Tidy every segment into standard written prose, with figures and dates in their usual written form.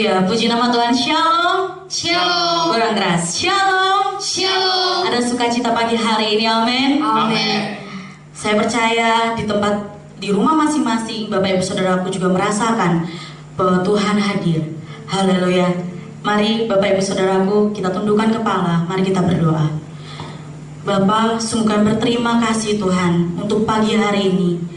Haleluya, puji nama Tuhan. Shalom. Shalom. Kurang keras. Shalom. Shalom. Ada sukacita pagi hari ini, amin. Amin. Saya percaya di rumah masing-masing Bapak Ibu Saudaraku juga merasakan bahwa Tuhan hadir. Haleluya. Mari Bapak Ibu Saudaraku, kita tundukkan kepala, mari kita berdoa. Bapa, sungguh kami berterima kasih Tuhan untuk pagi hari ini.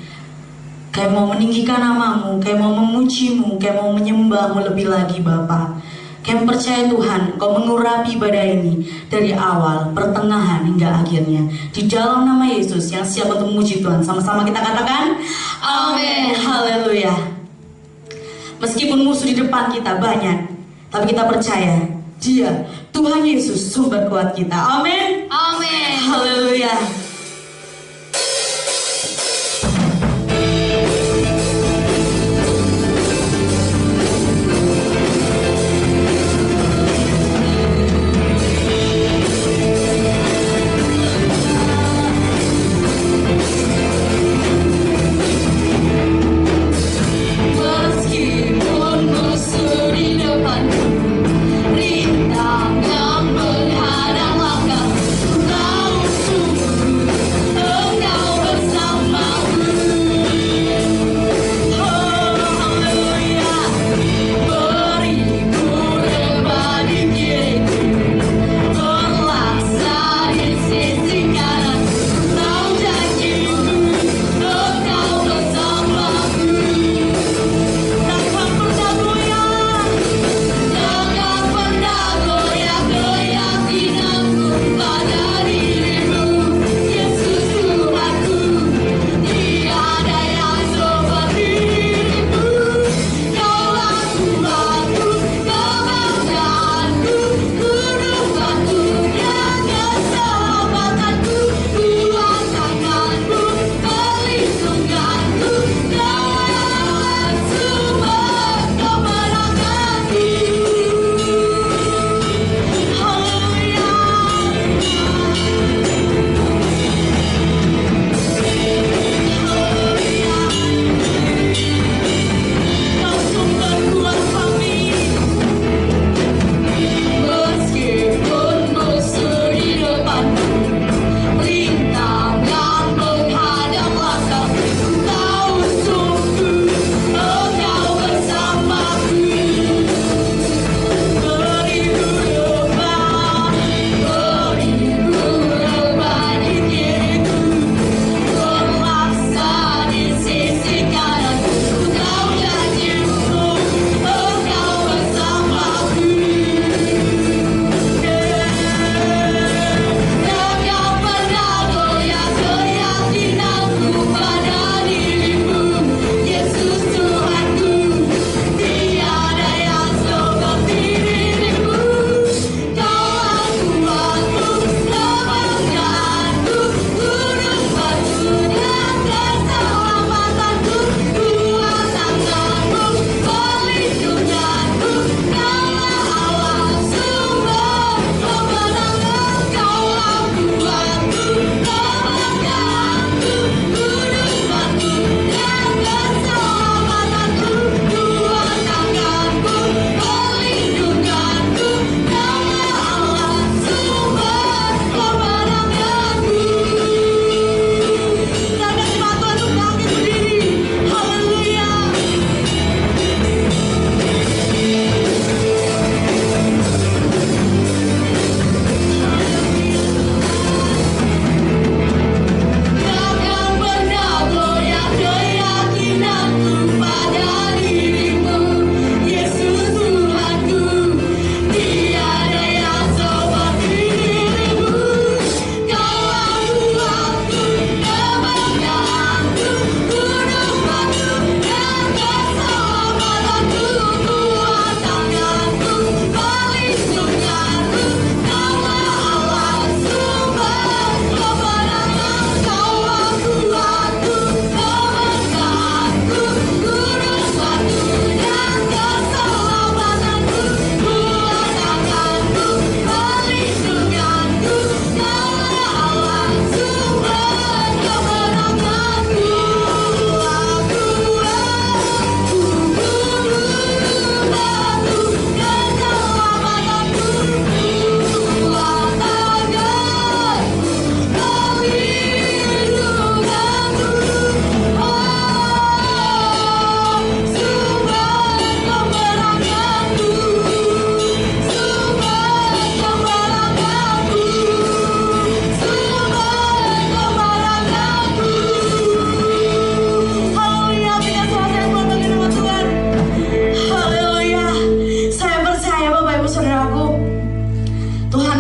Kami mau meninggikan namamu, kami mau memujimu, kami mau menyembahmu lebih lagi Bapa. Kami percaya Tuhan, Kau mengurapi ibadah ini dari awal, pertengahan hingga akhirnya. Di dalam nama Yesus yang siap untuk memuji Tuhan, sama-sama kita katakan amin. Haleluya. Meskipun musuh di depan kita banyak, tapi kita percaya Dia, Tuhan Yesus, sumber kuat kita. Amin. Amin. Haleluya. Rintang yang menghadang langkah, Kau sungguh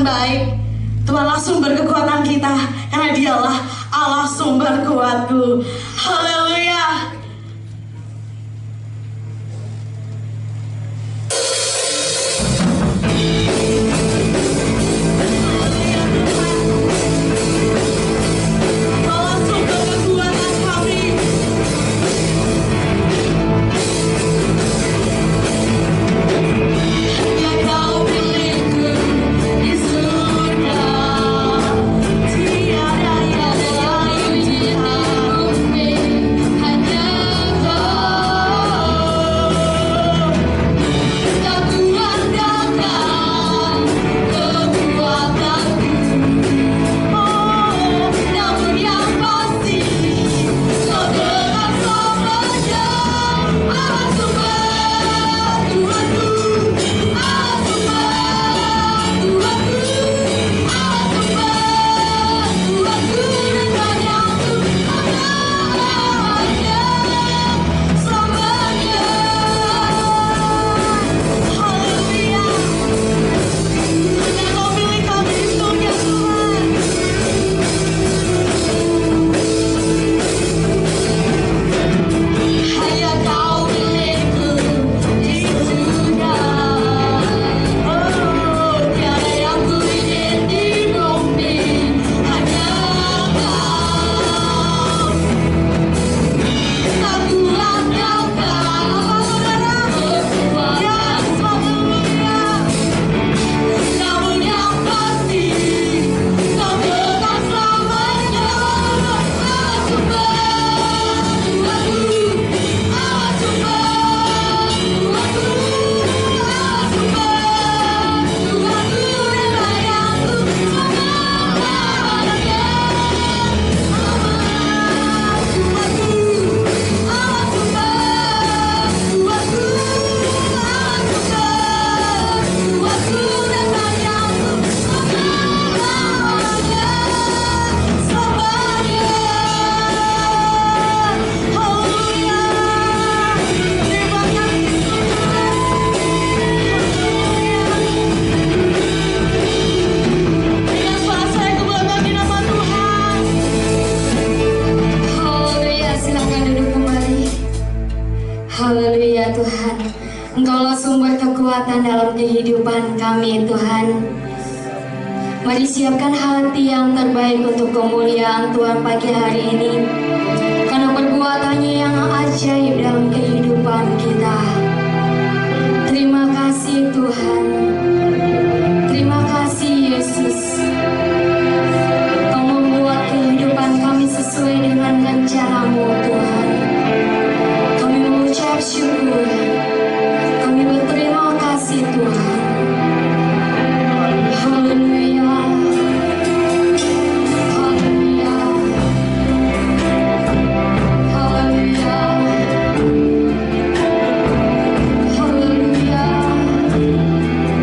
baik. Tuhanlah sumber kekuatan kita, karena Dialah Allah sumber kuatku. Haleluya. Allah sumber kekuatan kami. Ya Kau milikku di surga, tiada yang lain Tuhan, hanya Kau. Tak kuandalkan kekuatanku, namun yang pasti Kau tetap selamanya. Allah sumber Tuhanku, Allah sumber Tuhanku, Allah sumber Tuhanku, dan banyak selamanya, selamanya. Haleluya. Hanya Kau milik kami di surga, Tuhan. Hanya Kau milikku di surga. Oh, tiada yang ku ingin di bumi, hanya Kau. Tak kuandalkan apa saudara, yang haleluya. Namun yang pasti Kau tetap selamanya. Allah sumber Tuhanku, Allah sumber Tuhanku, Allah sumber Tuhanku, dan layanku selamanya. Allah Tuhanku, Allah sumber Tuhanku, Allah sumber Tuhanku, dan layanku selamanya, selamanya. Haleluya. Terima kasih Tuhan. Dengan suara saya kebanggaan nama Tuhan. Haleluya, silakan duduk kembali. Haleluya Tuhan, Engkaulah sumber kekuatan dalam kehidupan kami Tuhan. Mari siapkan hati yang terbaik untuk kemuliaan Tuhan pagi hari ini, karena perbuatannya yang ajaib dalam kehidupan kita. Terima kasih Tuhan, terima kasih Yesus. Kau membuat kehidupan kami sesuai dengan rencana-Mu Tuhan. Kami mengucap syukur, kami berterima kasih Tuhan. Haleluya, haleluya, haleluya, haleluya.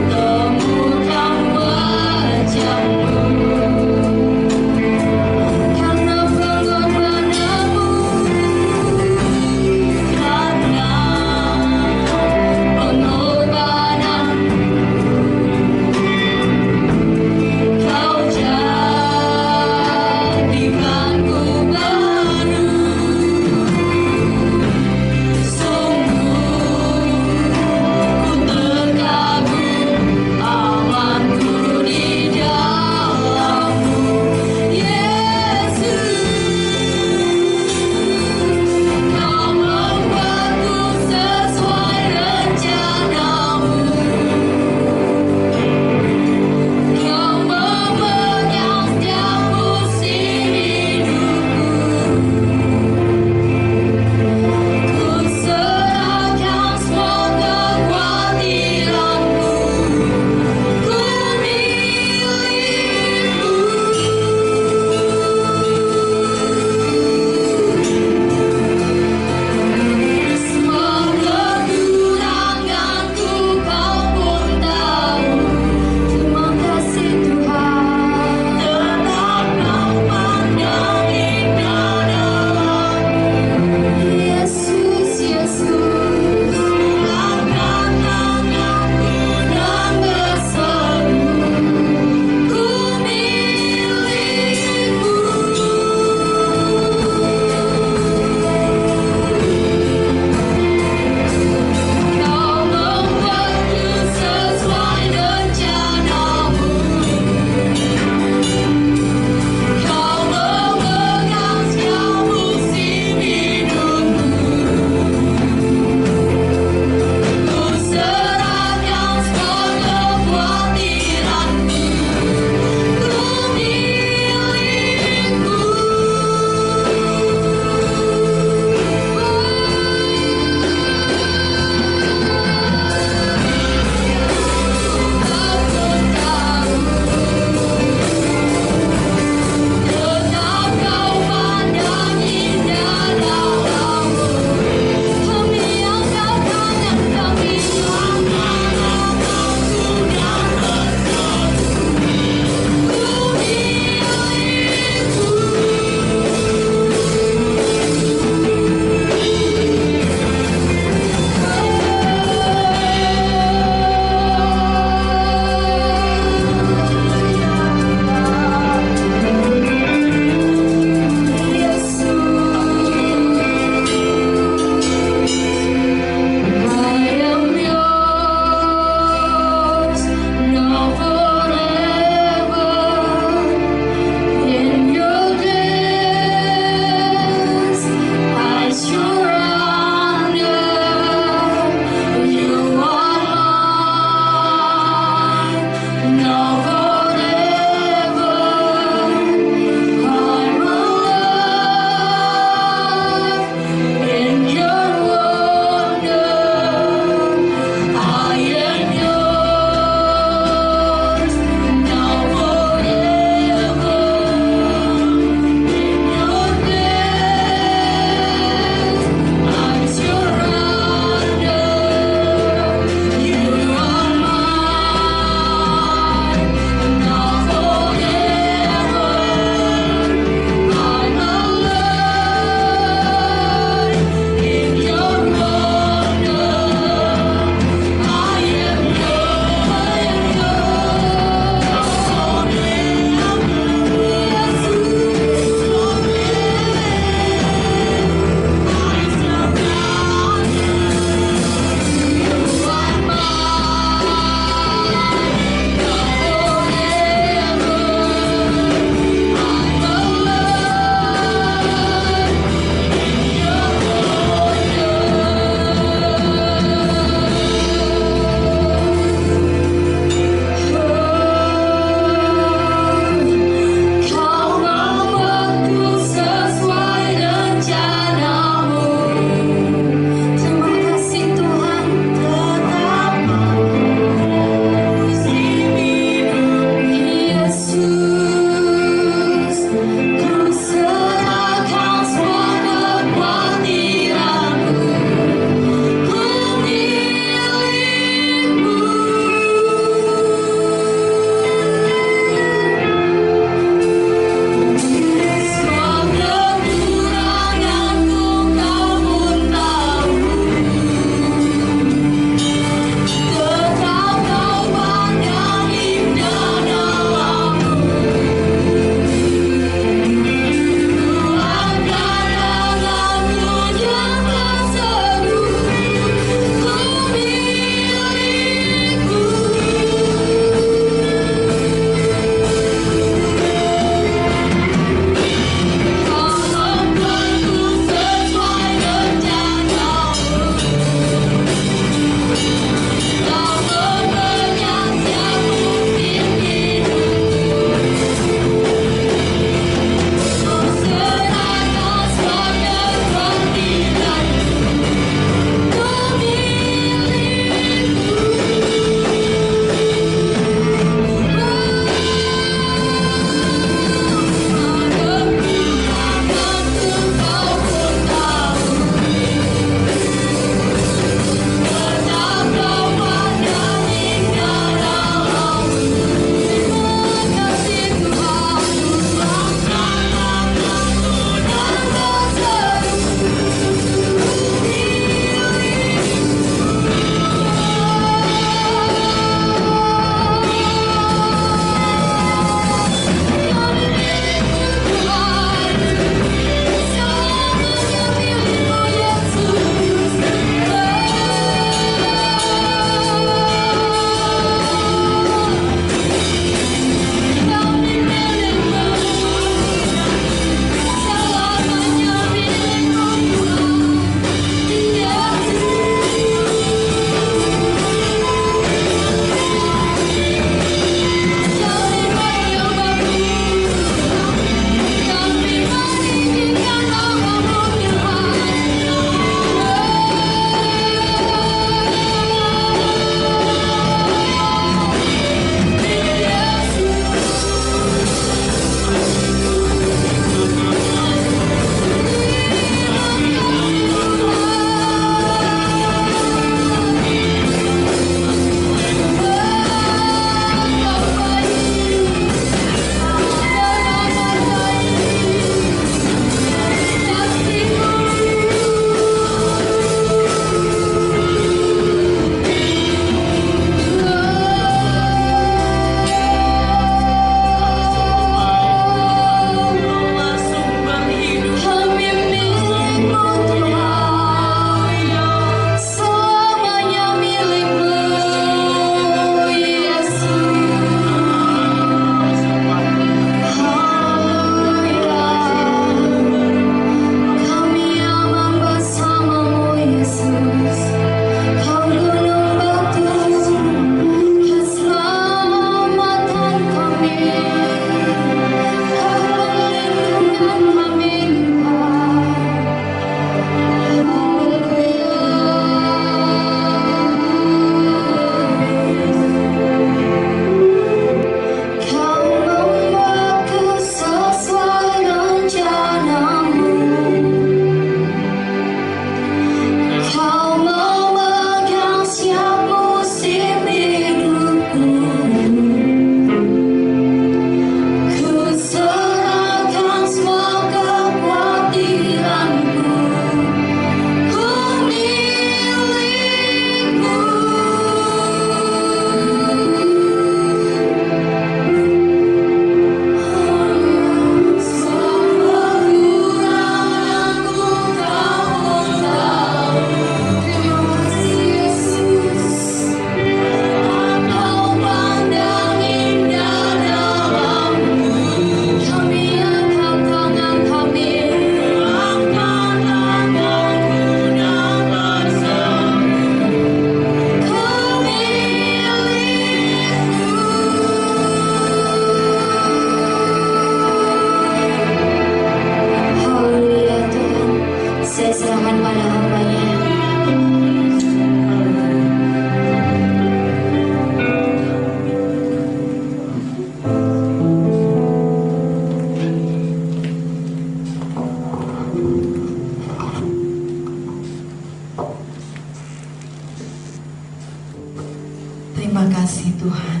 Terima kasih Tuhan.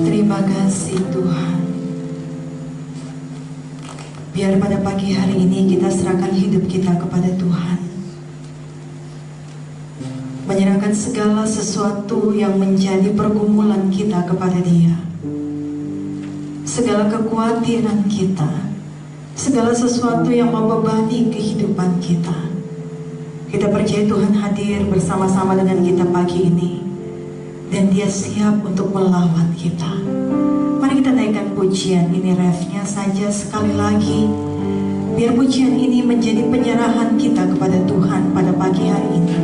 Terima kasih Tuhan. Biar pada pagi hari ini kita serahkan hidup kita kepada Tuhan. Menyerahkan segala sesuatu yang menjadi pergumulan kita kepada Dia. Segala kekhawatiran kita, segala sesuatu yang membebani kehidupan kita. Kita percaya Tuhan hadir bersama-sama dengan kita pagi ini, dan Dia siap untuk melawat kita. Mari kita naikkan pujian ini, refnya saja sekali lagi. Biar pujian ini menjadi penyerahan kita kepada Tuhan pada pagi hari ini.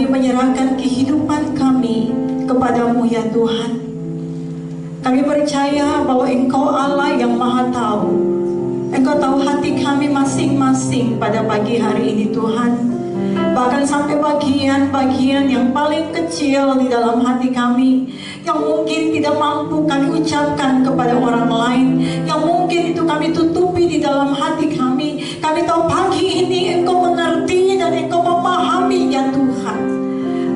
Menyerahkan kehidupan kami kepadamu ya Tuhan. Kami percaya bahwa Engkau Allah yang Maha Tahu. Engkau tahu hati kami masing-masing pada pagi hari ini Tuhan. Bahkan sampai bagian-bagian yang paling kecil di dalam hati kami, yang mungkin tidak mampu kami ucapkan kepada orang lain, yang mungkin itu kami tutupi di dalam hati kami. Kami tahu pagi ini Engkau mengerti dan Engkau memahami ya Tuhan.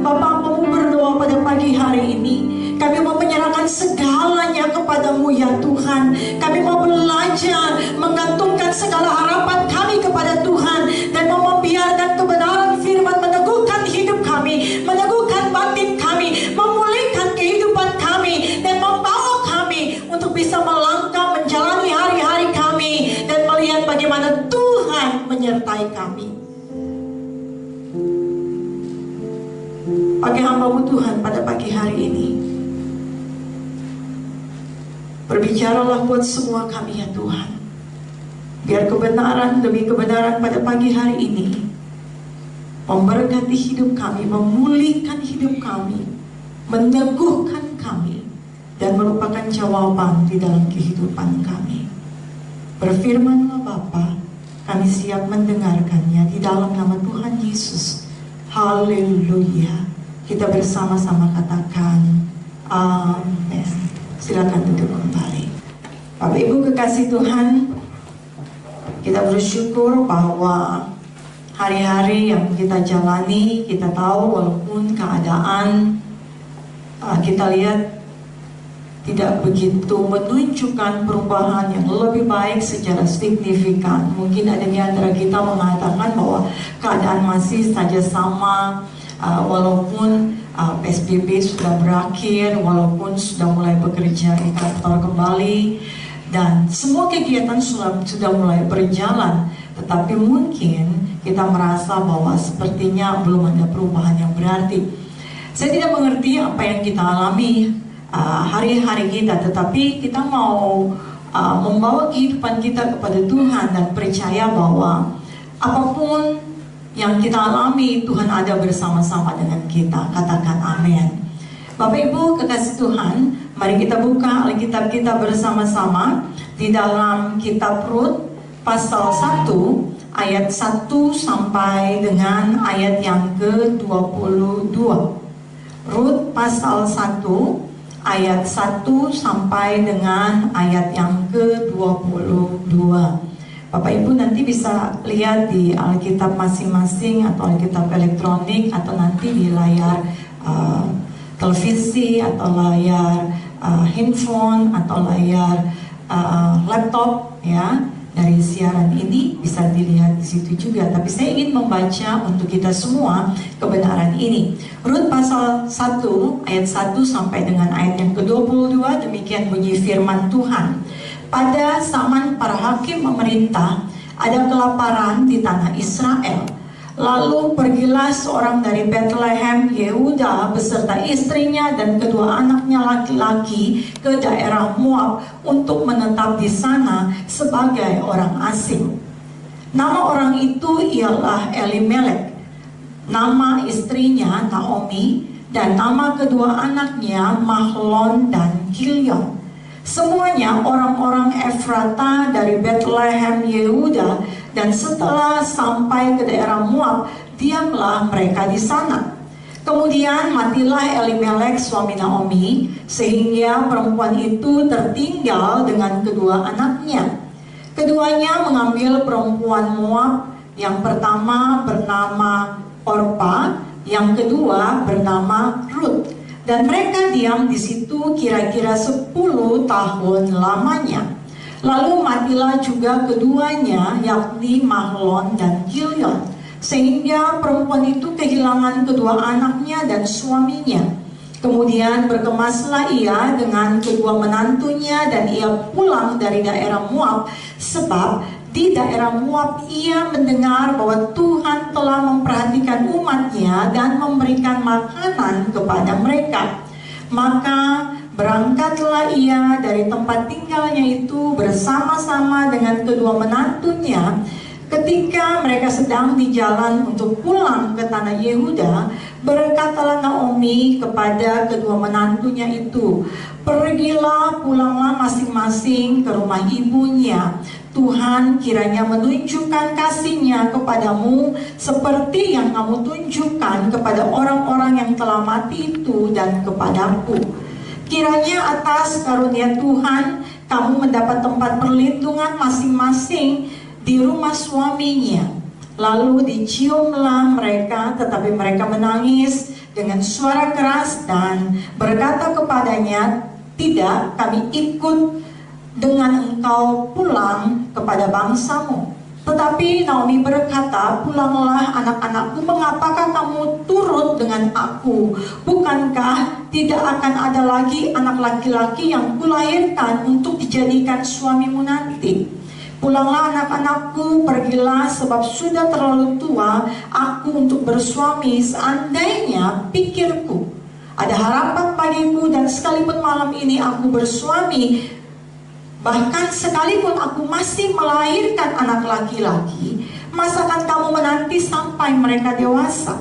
Bapa, mau berdoa pada pagi hari ini. Kami mau menyerahkan segalanya kepadamu ya Tuhan. Kami mau belajar menggantungkan segala harapan kami kepada Tuhan, dan mau membiarkan kebenaran firman meneguhkan hidup kami, meneguhkan batin kami, memulihkan kehidupan kami, dan membawa kami untuk bisa melangkah menjalani hari-hari kami dan melihat bagaimana Tuhan menyertai kami. Pakai hamba-Mu Tuhan pada pagi hari ini. Berbicaralah buat semua kami ya Tuhan. Biar kebenaran demi kebenaran pada pagi hari ini memberkati hidup kami, memulihkan hidup kami, meneguhkan kami, dan merupakan jawaban di dalam kehidupan kami. Berfirmanlah Bapa, kami siap mendengarkannya di dalam nama Tuhan Yesus. Haleluya. Kita bersama-sama katakan amin. Silakan duduk kembali. Bapak Ibu kekasih Tuhan, kita bersyukur bahwa hari-hari yang kita jalani, kita tahu walaupun keadaan kita lihat tidak begitu menunjukkan perubahan yang lebih baik secara signifikan. Mungkin ada di antara kita mengatakan bahwa keadaan masih saja sama, walaupun PSBB sudah berakhir, walaupun sudah mulai bekerja di kantor kembali, dan semua kegiatan sudah mulai berjalan, tetapi mungkin kita merasa bahwa sepertinya belum ada perubahan yang berarti. Saya tidak mengerti apa yang kita alami hari-hari kita, tetapi kita mau membawa kehidupan kita kepada Tuhan dan percaya bahwa apapun yang kita alami, Tuhan ada bersama-sama dengan kita. Katakan amin. Bapak Ibu kekasih Tuhan, mari kita buka Alkitab kita bersama-sama di dalam kitab Rut pasal 1 ayat 1 sampai dengan ayat yang ke-22. Rut pasal 1 ayat 1 sampai dengan ayat yang ke-22. Bapak Ibu nanti bisa lihat di Alkitab masing-masing atau Alkitab elektronik atau nanti di layar televisi atau layar handphone atau layar laptop ya. Dari siaran ini bisa dilihat di situ juga. Tapi saya ingin membaca untuk kita semua kebenaran ini. Rut pasal 1 ayat 1 sampai dengan ayat yang ke-22, demikian bunyi firman Tuhan. Pada zaman para hakim memerintah, ada kelaparan di tanah Israel. Lalu pergilah seorang dari Bethlehem, Yehuda, beserta istrinya dan kedua anaknya laki-laki ke daerah Moab untuk menetap di sana sebagai orang asing. Nama orang itu ialah Elimelek, nama istrinya Naomi, dan nama kedua anaknya Mahlon dan Kilion. Semuanya orang-orang Efrata dari Bethlehem, Yehuda, dan setelah sampai ke daerah Moab, diamlah mereka di sana. Kemudian matilah Elimelek suami Naomi, sehingga perempuan itu tertinggal dengan kedua anaknya. Keduanya mengambil perempuan Moab, yang pertama bernama Orpa, yang kedua bernama Rut. Dan mereka diam di situ kira-kira 10 tahun lamanya. Lalu matilah juga keduanya, yakni Mahlon dan Kilion, sehingga perempuan itu kehilangan kedua anaknya dan suaminya. Kemudian berkemaslah ia dengan kedua menantunya dan ia pulang dari daerah Moab, sebab di daerah Moab ia mendengar bahwa Tuhan telah memperhatikan umatnya dan memberikan makanan kepada mereka. Maka berangkatlah ia dari tempat tinggalnya itu bersama-sama dengan kedua menantunya. Ketika mereka sedang di jalan untuk pulang ke tanah Yehuda, berkatalah Naomi kepada kedua menantunya itu, "Pergilah, pulanglah masing-masing ke rumah ibunya. Tuhan kiranya menunjukkan kasih-Nya kepadamu seperti yang kamu tunjukkan kepada orang-orang yang telah mati itu dan kepadaku. Kiranya atas karunia Tuhan kamu mendapat tempat perlindungan masing-masing di rumah suaminya." Lalu diciumlah mereka, tetapi mereka menangis dengan suara keras dan berkata kepadanya, "Tidak, kami ikut dengan engkau pulang kepada bangsamu." Tetapi Naomi berkata, "Pulanglah anak-anakku, mengapakah kamu turut dengan aku? Bukankah tidak akan ada lagi anak laki-laki yang kulahirkan untuk dijadikan suamimu nanti? Pulanglah anak-anakku, pergilah, sebab sudah terlalu tua aku untuk bersuami. Seandainya pikirku ada harapan bagiku dan sekalipun malam ini aku bersuami, bahkan sekalipun aku masih melahirkan anak laki-laki, masakan kamu menanti sampai mereka dewasa?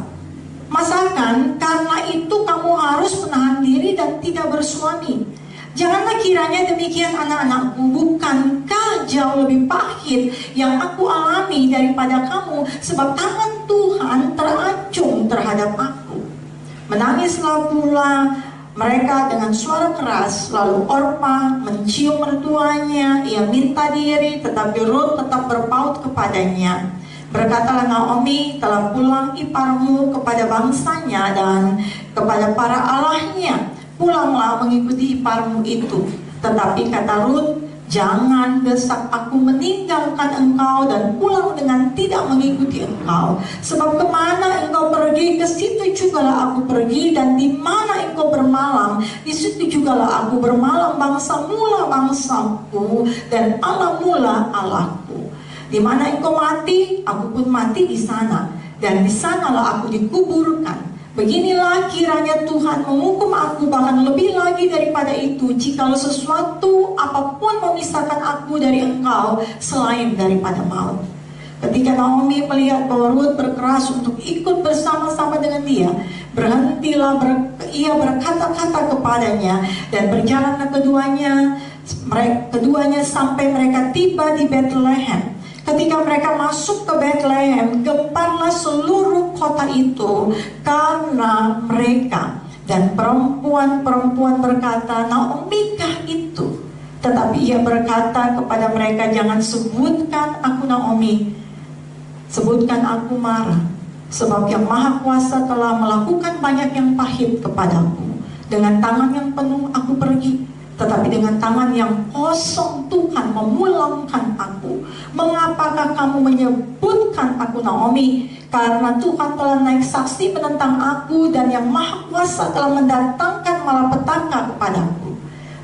Masakan karena itu kamu harus menahan diri dan tidak bersuami? Janganlah kiranya demikian anak-anakku, bukankah jauh lebih pahit yang aku alami daripada kamu, sebab tangan Tuhan teracung terhadap aku." Menangislah pula mereka dengan suara keras. Lalu Orpa mencium mertuanya, ia minta diri, tetapi Rut tetap berpaut kepadanya. Berkatalah Naomi, "Telah pulang iparmu kepada bangsanya dan kepada para allahnya. Pulanglah mengikuti iparmu itu." Tetapi kata Rut, "Jangan desak aku meninggalkan engkau dan pulang dengan tidak mengikuti engkau. Sebab kemana engkau pergi, ke situ jugalah aku pergi, dan di mana engkau bermalam, di situ jugalah aku bermalam. Bangsamu lah bangsaku, dan Allahmu lah Allahku. Di mana engkau mati, aku pun mati di sana, dan di sanalah aku dikuburkan. Beginilah kiranya Tuhan menghukum aku, bahkan lebih lagi daripada itu, jikalau sesuatu apapun memisahkan aku dari engkau selain daripada maut." Ketika Naomi melihat bahwa Rut berkeras untuk ikut bersama-sama dengan dia, berhentilah ia berkata-kata kepadanya, dan berjalanlah keduanya sampai mereka tiba di Bethlehem. Ketika mereka masuk ke Bethlehem, gemparlah seluruh kota itu karena mereka. Dan perempuan-perempuan berkata, "Naomikah itu?" Tetapi ia berkata kepada mereka, jangan sebutkan aku Naomi, sebutkan aku Mara, sebab yang Maha Kuasa telah melakukan banyak yang pahit kepadaku. Dengan tangan yang penuh aku pergi, tetapi dengan tangan yang kosong Tuhan memulangkan aku. Mengapakah kamu menyebutkan aku Naomi? Karena Tuhan telah naik saksi menentang aku, dan yang Maha Kuasa telah mendatangkan malapetaka kepadaku.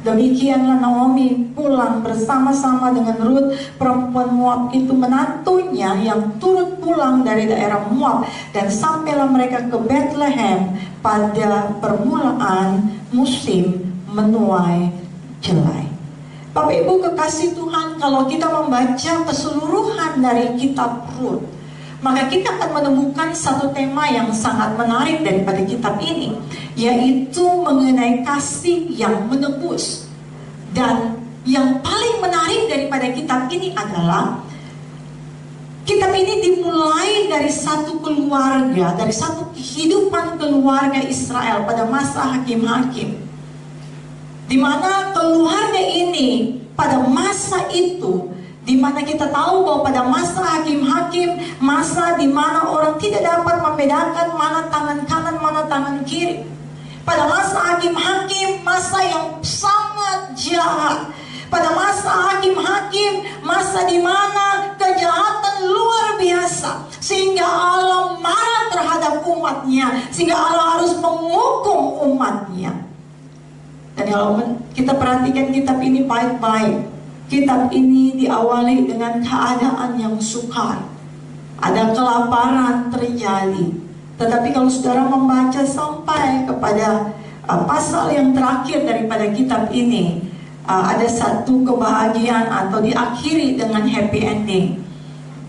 Demikianlah Naomi pulang bersama-sama dengan Rut, perempuan Moab itu, menantunya, yang turut pulang dari daerah Moab. Dan sampailah mereka ke Bethlehem pada permulaan musim menuai jelai. Bapak Ibu kekasih Tuhan, kalau kita membaca keseluruhan dari kitab Rut, maka kita akan menemukan satu tema yang sangat menarik daripada kitab ini, yaitu mengenai kasih yang menebus. Dan yang paling menarik daripada kitab ini adalah kitab ini dimulai dari satu keluarga, dari satu kehidupan keluarga Israel pada masa hakim-hakim, di mana keluarga ini pada masa itu, di mana kita tahu bahwa pada masa hakim-hakim, masa di mana orang tidak dapat membedakan mana tangan kanan, mana tangan kiri. Pada masa hakim-hakim, masa yang sangat jahat. Pada masa hakim-hakim, masa di mana kejahatan luar biasa, sehingga Allah marah terhadap umatnya, sehingga Allah harus menghukum umatnya. Dan kalau kita perhatikan kitab ini baik-baik, kitab ini diawali dengan keadaan yang sukar. Ada kelaparan terjadi. Tetapi kalau saudara membaca sampai kepada pasal yang terakhir daripada kitab ini, ada satu kebahagiaan atau diakhiri dengan happy ending.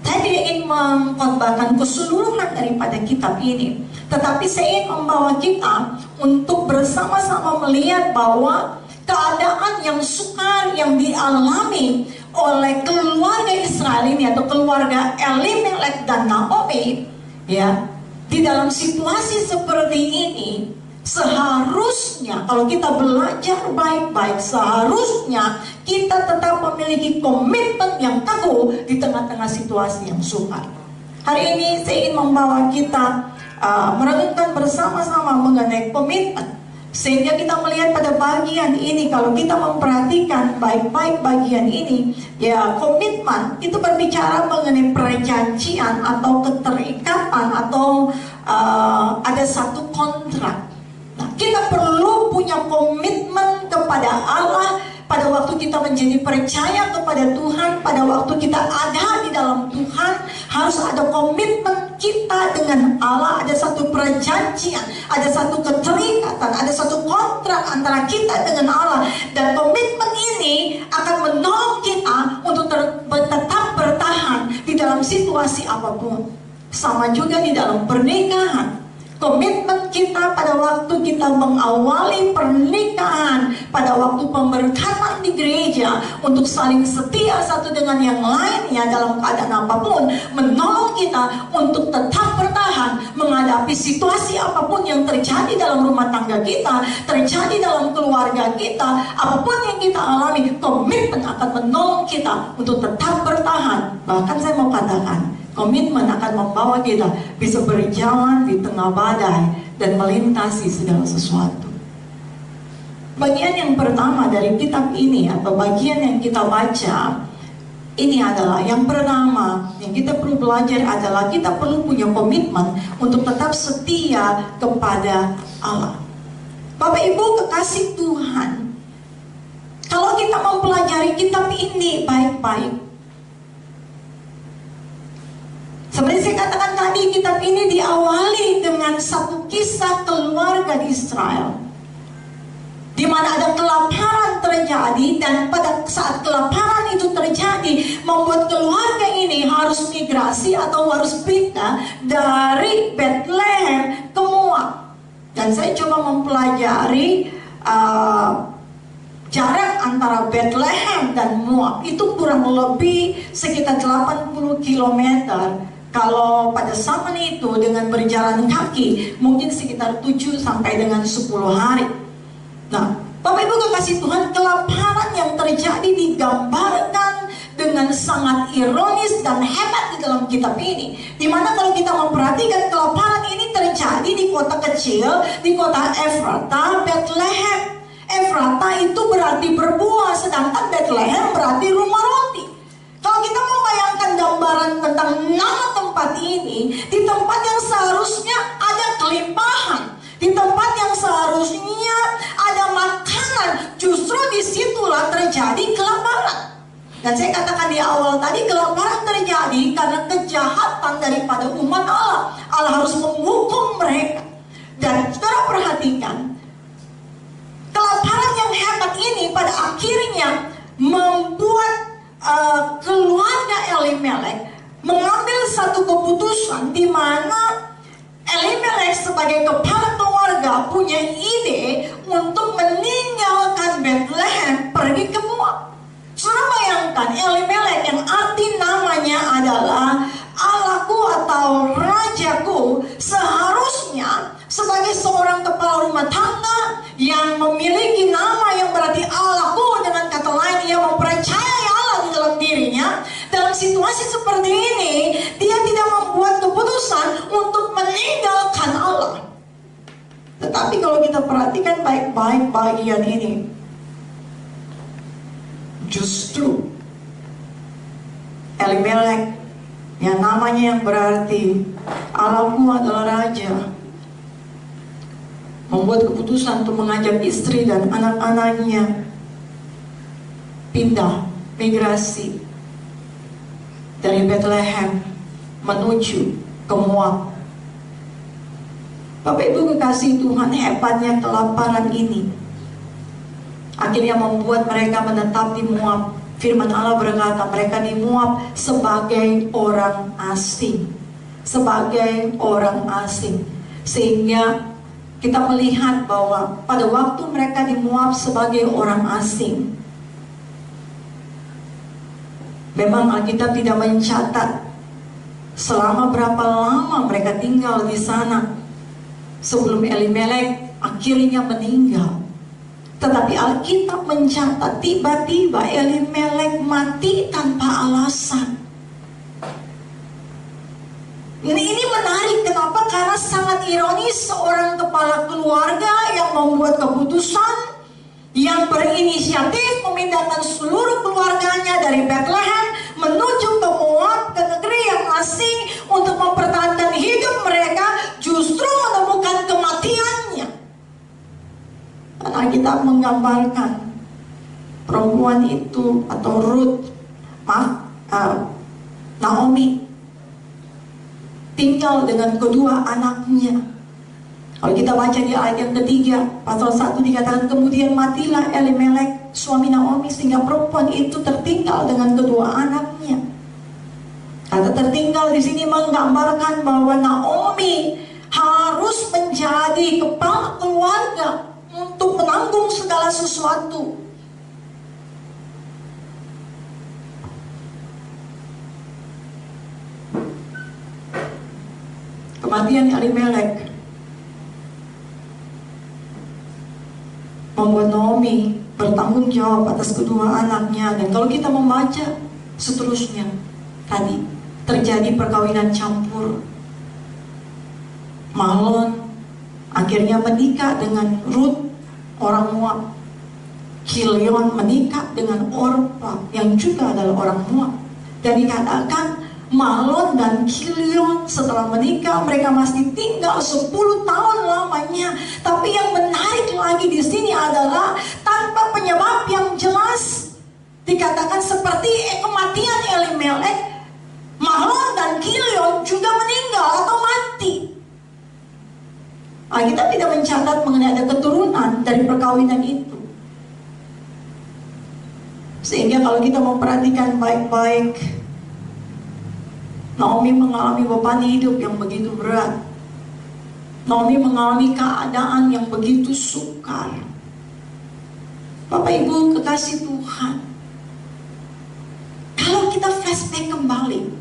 Saya tidak ingin mengkhotbahkan keseluruhan daripada kitab ini, tetapi saya ingin membawa kita untuk bersama-sama melihat bahwa keadaan yang sukar yang dialami oleh keluarga Israel ini, atau keluarga Elimelek dan Naomi, ya, di dalam situasi seperti ini, seharusnya kalau kita belajar baik-baik, seharusnya kita tetap memiliki komitmen yang teguh di tengah-tengah situasi yang sukar. Hari ini saya ingin membawa kita merenungkan bersama-sama mengenai komitmen, sehingga kita melihat pada bagian ini, kalau kita memperhatikan baik-baik bagian ini, ya, komitmen itu berbicara mengenai perjanjian atau keterikatan, atau ada satu kontrak. Nah, kita perlu punya komitmen kepada Allah pada waktu kita menjadi percaya kepada Tuhan, pada waktu kita ada di dalam Tuhan, harus ada komitmen kita dengan Allah, ada satu perjanjian, ada satu keterikatan, ada satu kontrak antara kita dengan Allah. Dan komitmen ini akan menolong kita untuk tetap bertahan di dalam situasi apapun. Sama juga di dalam pernikahan. Komitmen kita pada waktu kita mengawali pernikahan, pada waktu pemberkatan di gereja, untuk saling setia satu dengan yang lainnya dalam keadaan apapun, menolong kita untuk tetap bertahan menghadapi situasi apapun yang terjadi dalam rumah tangga kita, terjadi dalam keluarga kita, apapun yang kita alami. Komitmen akan menolong kita untuk tetap bertahan. Bahkan saya mau katakan, komitmen akan membawa kita bisa berjalan di tengah badai dan melintasi segala sesuatu. Bagian yang pertama dari kitab ini, atau bagian yang kita baca ini adalah, yang pertama yang kita perlu belajar adalah kita perlu punya komitmen untuk tetap setia kepada Allah. Bapak Ibu kekasih Tuhan, kalau kita mempelajari kitab ini baik-baik, seperti saya katakan tadi, kitab ini diawali dengan satu kisah keluarga di Israel, di mana ada kelaparan terjadi, dan pada saat kelaparan itu terjadi, membuat keluarga ini harus migrasi atau harus pindah dari Bethlehem ke Moab. Dan saya coba mempelajari jarak antara Bethlehem dan Moab itu kurang lebih sekitar 80 km. Kalau pada zaman itu dengan berjalan kaki mungkin sekitar 7 sampai dengan 10 hari. Nah, Bapak Ibu kekasih Tuhan, kelaparan yang terjadi digambarkan dengan sangat ironis dan hebat di dalam kitab ini. Dimana kalau kita memperhatikan kelaparan ini terjadi di kota kecil, di kota Efrata, Bethlehem. Efrata itu berarti berbuah, sedangkan Bethlehem berarti rumah roti. Kalau kita membayangkan gambaran tentang nama tempat ini, di tempat yang seharusnya ada kelimpahan, di tempat yang seharusnya ada makanan, justru disitulah terjadi kelaparan. Dan saya katakan di awal tadi, kelaparan terjadi karena kejahatan daripada umat Allah. Allah harus menghukum mereka. Dan saudara perhatikan, kelaparan yang hebat ini pada akhirnya membuat keluarga Elimelek mengambil satu keputusan di mana Elimelek sebagai kepala keluarga punya ide untuk meninggalkan Bethlehem pergi ke Moab. Saudara bayangkan, Elimelek yang arti namanya adalah Allahku atau Rajaku, seharusnya sebagai seorang kepala rumah tangga yang memiliki nama yang berarti Allahku, dengan kata lain ia mempercayai Allah di dalam dirinya. Dalam situasi seperti ini, dia tidak membuat keputusan untuk meninggalkan Allah. Tetapi kalau kita perhatikan baik-baik bagian ini, justru Elimelek yang namanya yang berarti Allahku adalah Raja, membuat keputusan untuk mengajak istri dan anak-anaknya pindah, migrasi dari Bethlehem menuju ke Moab. Bapak Ibu kekasih Tuhan, hebatnya kelaparan ini akhirnya membuat mereka menetap di Moab. Firman Allah berkata mereka di Moab sebagai orang asing. Sebagai orang asing. Sehingga kita melihat bahwa pada waktu mereka di Moab sebagai orang asing, memang Alkitab tidak mencatat selama berapa lama mereka tinggal di sana sebelum Elimelek akhirnya meninggal. Tetapi Alkitab mencatat tiba-tiba Elimelek mati tanpa alasan. Ini menarik, kenapa? Karena sangat ironis, seorang kepala keluarga yang membuat keputusan, yang berinisiatif memindahkan seluruh keluarganya dari Bethlehem menuju ke Moab, ke negeri yang asing, untuk mempertahankan hidup mereka, justru menemukan kematiannya. Karena kita menggambarkan perempuan itu atau Ruth, Naomi, tinggal dengan kedua anaknya. Kalau kita baca di ayat yang ketiga, pasal 1 dikatakan kemudian matilah Elimelek suami Naomi, sehingga perempuan itu tertinggal dengan kedua anaknya. Kata tertinggal di sini menggambarkan bahwa Naomi harus menjadi kepala keluarga untuk menanggung segala sesuatu. Kematian Elimelek membuat Naomi bertanggung jawab atas kedua anaknya. Dan kalau kita membaca seterusnya, tadi terjadi perkawinan campur. Mahlon akhirnya menikah dengan Ruth, orang Moab. Kilion menikah dengan Orpa yang juga adalah orang Moab. Dan dikatakan Mahlon dan Kilion setelah menikah mereka masih tinggal 10 tahun lamanya. Tapi yang menarik lagi di sini adalah tanpa penyebab yang jelas. Dikatakan seperti kematian Elimelek, Mahlon dan Kilion juga meninggal atau mati. Kita tidak mencatat mengenai ada keturunan dari perkawinan itu. Sehingga kalau kita memperhatikan baik-baik, Naomi mengalami beban hidup yang begitu berat. Naomi mengalami keadaan yang begitu sukar. Bapak Ibu kekasih Tuhan, kalau kita flashback kembali,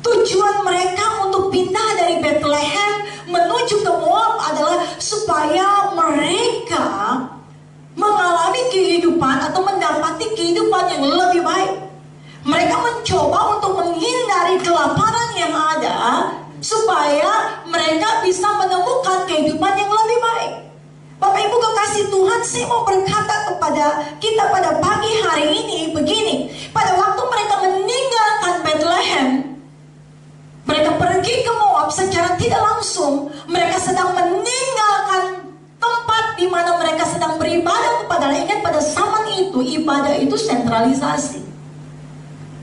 tujuan mereka untuk pindah dari Bethlehem menuju ke Moab adalah supaya mereka supaya mereka bisa menemukan kehidupan yang lebih baik. Bapak Ibu kekasih Tuhan, saya mau berkata kepada kita pada pagi hari ini begini. Pada waktu mereka meninggalkan Bethlehem, mereka pergi ke Moab secara tidak langsung. Mereka sedang meninggalkan tempat di mana mereka sedang beribadah kepada Allah. Ingat, pada zaman itu ibadah itu sentralisasi,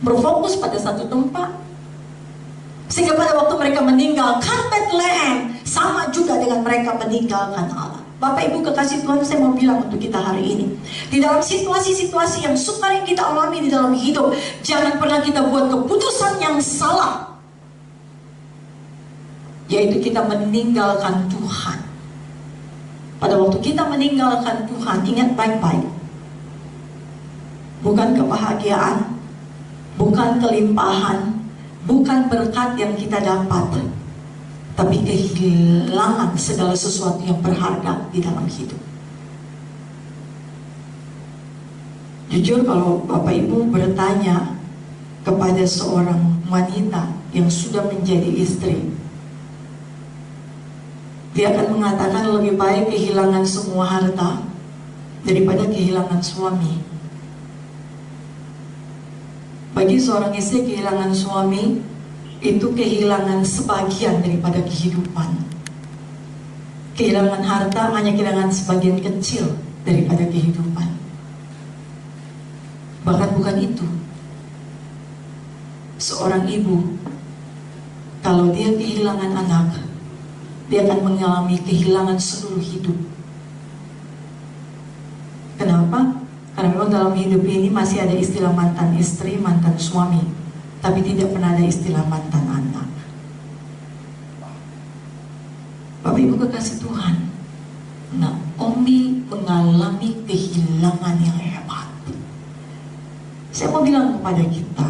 berfokus pada satu tempat. Sehingga pada waktu mereka meninggalkan Bethlehem, sama juga dengan mereka meninggalkan Allah. Bapak Ibu kekasih Tuhan, saya mau bilang untuk kita hari ini, di dalam situasi-situasi yang sukar yang kita alami di dalam hidup, jangan pernah kita buat keputusan yang salah, yaitu kita meninggalkan Tuhan. Pada waktu kita meninggalkan Tuhan, ingat baik-baik, bukan kebahagiaan, bukan kelimpahan, bukan berkat yang kita dapat, tapi kehilangan segala sesuatu yang berharga di dalam hidup. Jujur, kalau Bapak Ibu bertanya kepada seorang wanita yang sudah menjadi istri, dia akan mengatakan lebih baik kehilangan semua harta daripada kehilangan suami. Bagi seorang istri, kehilangan suami itu kehilangan sebagian daripada kehidupan. Kehilangan harta hanya kehilangan sebagian kecil daripada kehidupan. Bahkan bukan itu. Seorang ibu, kalau dia kehilangan anak, dia akan mengalami kehilangan seluruh hidup. Kenapa? Karena memang dalam hidup ini masih ada istilah mantan istri, mantan suami, tapi tidak pernah ada istilah mantan anak. Bapak Ibu kekasih Tuhan, Naomi mengalami kehilangan yang hebat. Saya mau bilang kepada kita,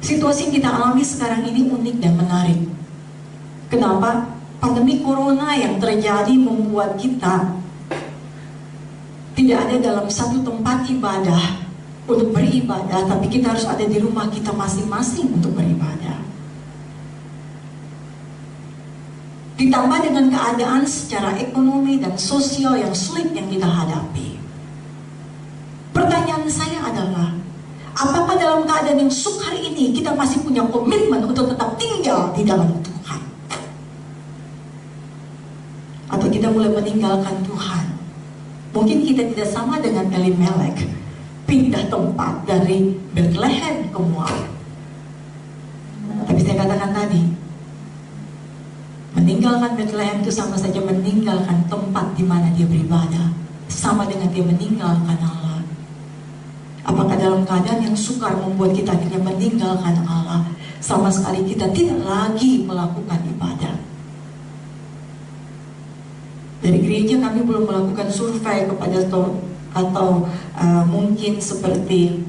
situasi yang kita alami sekarang ini unik dan menarik. Kenapa? Pandemi corona yang terjadi membuat kita tidak ada dalam satu tempat ibadah untuk beribadah, tapi kita harus ada di rumah kita masing-masing untuk beribadah. Ditambah dengan keadaan secara ekonomi dan sosial yang sulit yang kita hadapi. Pertanyaan saya adalah, apakah dalam keadaan yang sukar ini kita masih punya komitmen untuk tetap tinggal di dalam Tuhan? Atau kita mulai meninggalkan Tuhan? Mungkin kita tidak sama dengan Elimelek, pindah tempat dari Bethlehem ke Moab. Tapi saya katakan tadi, meninggalkan Bethlehem itu sama saja meninggalkan tempat di mana dia beribadah, sama dengan dia meninggalkan Allah. Apakah dalam keadaan yang sukar membuat kita akhirnya meninggalkan Allah, sama sekali kita tidak lagi melakukan ibadah? Dari gereja kami belum melakukan survei kepada atau mungkin seperti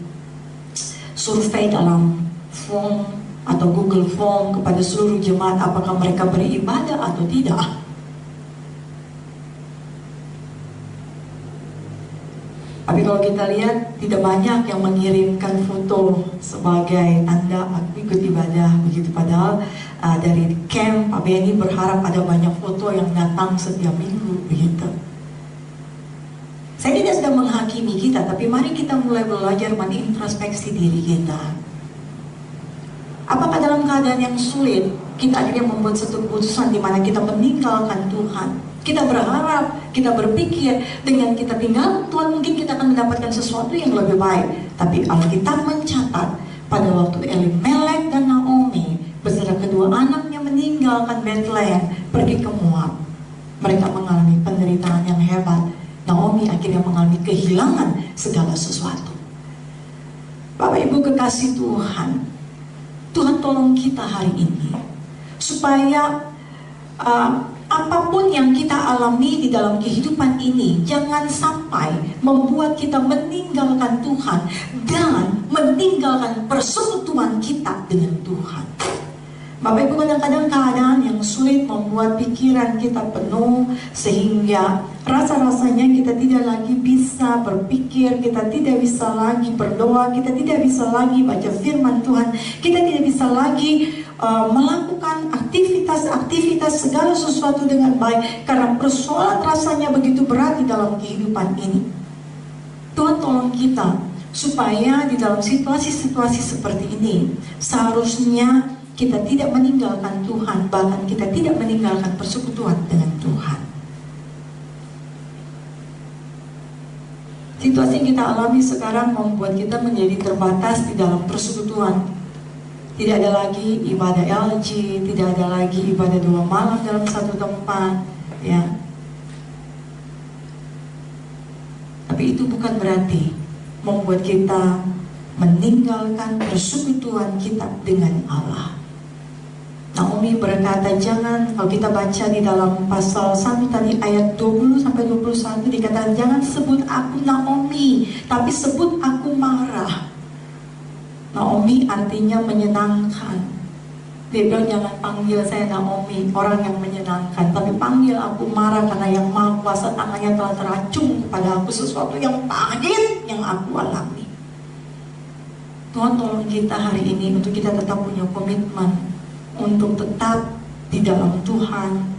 survei dalam form atau Google Form kepada seluruh jemaat, apakah mereka beribadah atau tidak. Tapi kalau kita lihat, tidak banyak yang mengirimkan foto sebagai tanda aku ikut ibadah begitu. Padahal dari camp Pak Benny berharap ada banyak foto yang datang setiap minggu begitu. Saya tidak sedang menghakimi kita, tapi mari kita mulai belajar menintrospeksi diri kita. Apakah dalam keadaan yang sulit kita akhirnya membuat satu keputusan di mana kita meninggalkan Tuhan? Kita berharap, kita berpikir dengan kita tinggal Tuhan mungkin kita akan mendapatkan sesuatu yang lebih baik. Tapi Alkitab mencatat pada waktu Elimelek dan Naomi beserta kedua anaknya meninggalkan Bethlehem pergi ke Moab, mereka mengalami penderitaan yang hebat. Naomi akhirnya mengalami kehilangan segala sesuatu. Bapak Ibu kekasih Tuhan, Tuhan tolong kita hari ini supaya apapun yang kita alami di dalam kehidupan ini jangan sampai membuat kita meninggalkan Tuhan dan meninggalkan persekutuan kita dengan Tuhan. Bapak Ibu, kadang-kadang keadaan yang sulit membuat pikiran kita penuh sehingga rasa-rasanya kita tidak lagi bisa berpikir, kita tidak bisa lagi berdoa, kita tidak bisa lagi baca firman Tuhan, kita tidak bisa lagi melakukan aktivitas segala sesuatu dengan baik, karena persoalan rasanya begitu berat di dalam kehidupan ini. Tuhan tolong kita supaya di dalam situasi-situasi seperti ini seharusnya kita tidak meninggalkan Tuhan, bahkan kita tidak meninggalkan persekutuan dengan Tuhan. Situasi yang kita alami sekarang membuat kita menjadi terbatas di dalam persekutuan. Tidak ada lagi ibadah LG, tidak ada lagi ibadah 2 malam dalam satu tempat, ya. Tapi itu bukan berarti membuat kita meninggalkan persekutuan kita dengan Allah. Naomi berkata, jangan, kalau kita baca di dalam pasal 1 tadi ayat 20-21 dikatakan, jangan sebut aku Naomi, tapi sebut aku Mara. Naomi artinya menyenangkan. Dia bilang, jangan panggil saya Naomi, orang yang menyenangkan, tapi panggil aku Mara, karena yang Maha Kuasa tangannya telah teracung kepada aku sesuatu yang pahit yang aku alami. Tuhan tolong kita hari ini untuk kita tetap punya komitmen untuk tetap di dalam Tuhan,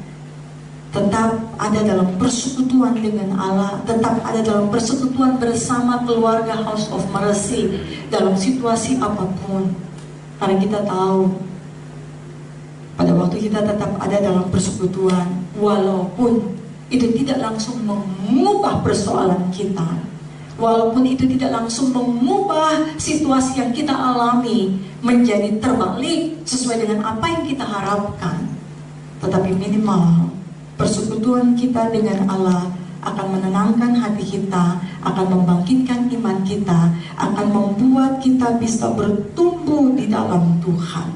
tetap ada dalam persekutuan dengan Allah, tetap ada dalam persekutuan bersama keluarga House of Mercy dalam situasi apapun. Karena kita tahu pada waktu kita tetap ada dalam persekutuan, walaupun itu tidak langsung mengubah persoalan kita, walaupun itu tidak langsung mengubah situasi yang kita alami menjadi terbalik sesuai dengan apa yang kita harapkan, tetapi minimal persekutuan kita dengan Allah akan menenangkan hati kita, akan membangkitkan iman kita, akan membuat kita bisa bertumbuh di dalam Tuhan.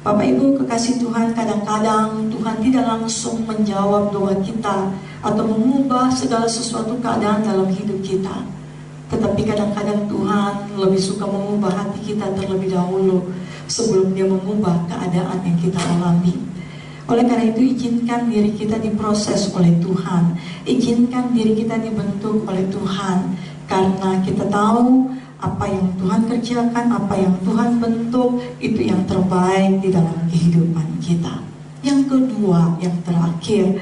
Bapak Ibu kekasih Tuhan, kadang-kadang Tuhan tidak langsung menjawab doa kita atau mengubah segala sesuatu keadaan dalam hidup kita. Tetapi kadang-kadang Tuhan lebih suka mengubah hati kita terlebih dahulu sebelum Dia mengubah keadaan yang kita alami. Oleh karena itu, izinkan diri kita diproses oleh Tuhan, izinkan diri kita dibentuk oleh Tuhan, karena kita tahu apa yang Tuhan kerjakan, apa yang Tuhan bentuk, itu yang terbaik di dalam kehidupan kita. Yang kedua, yang terakhir,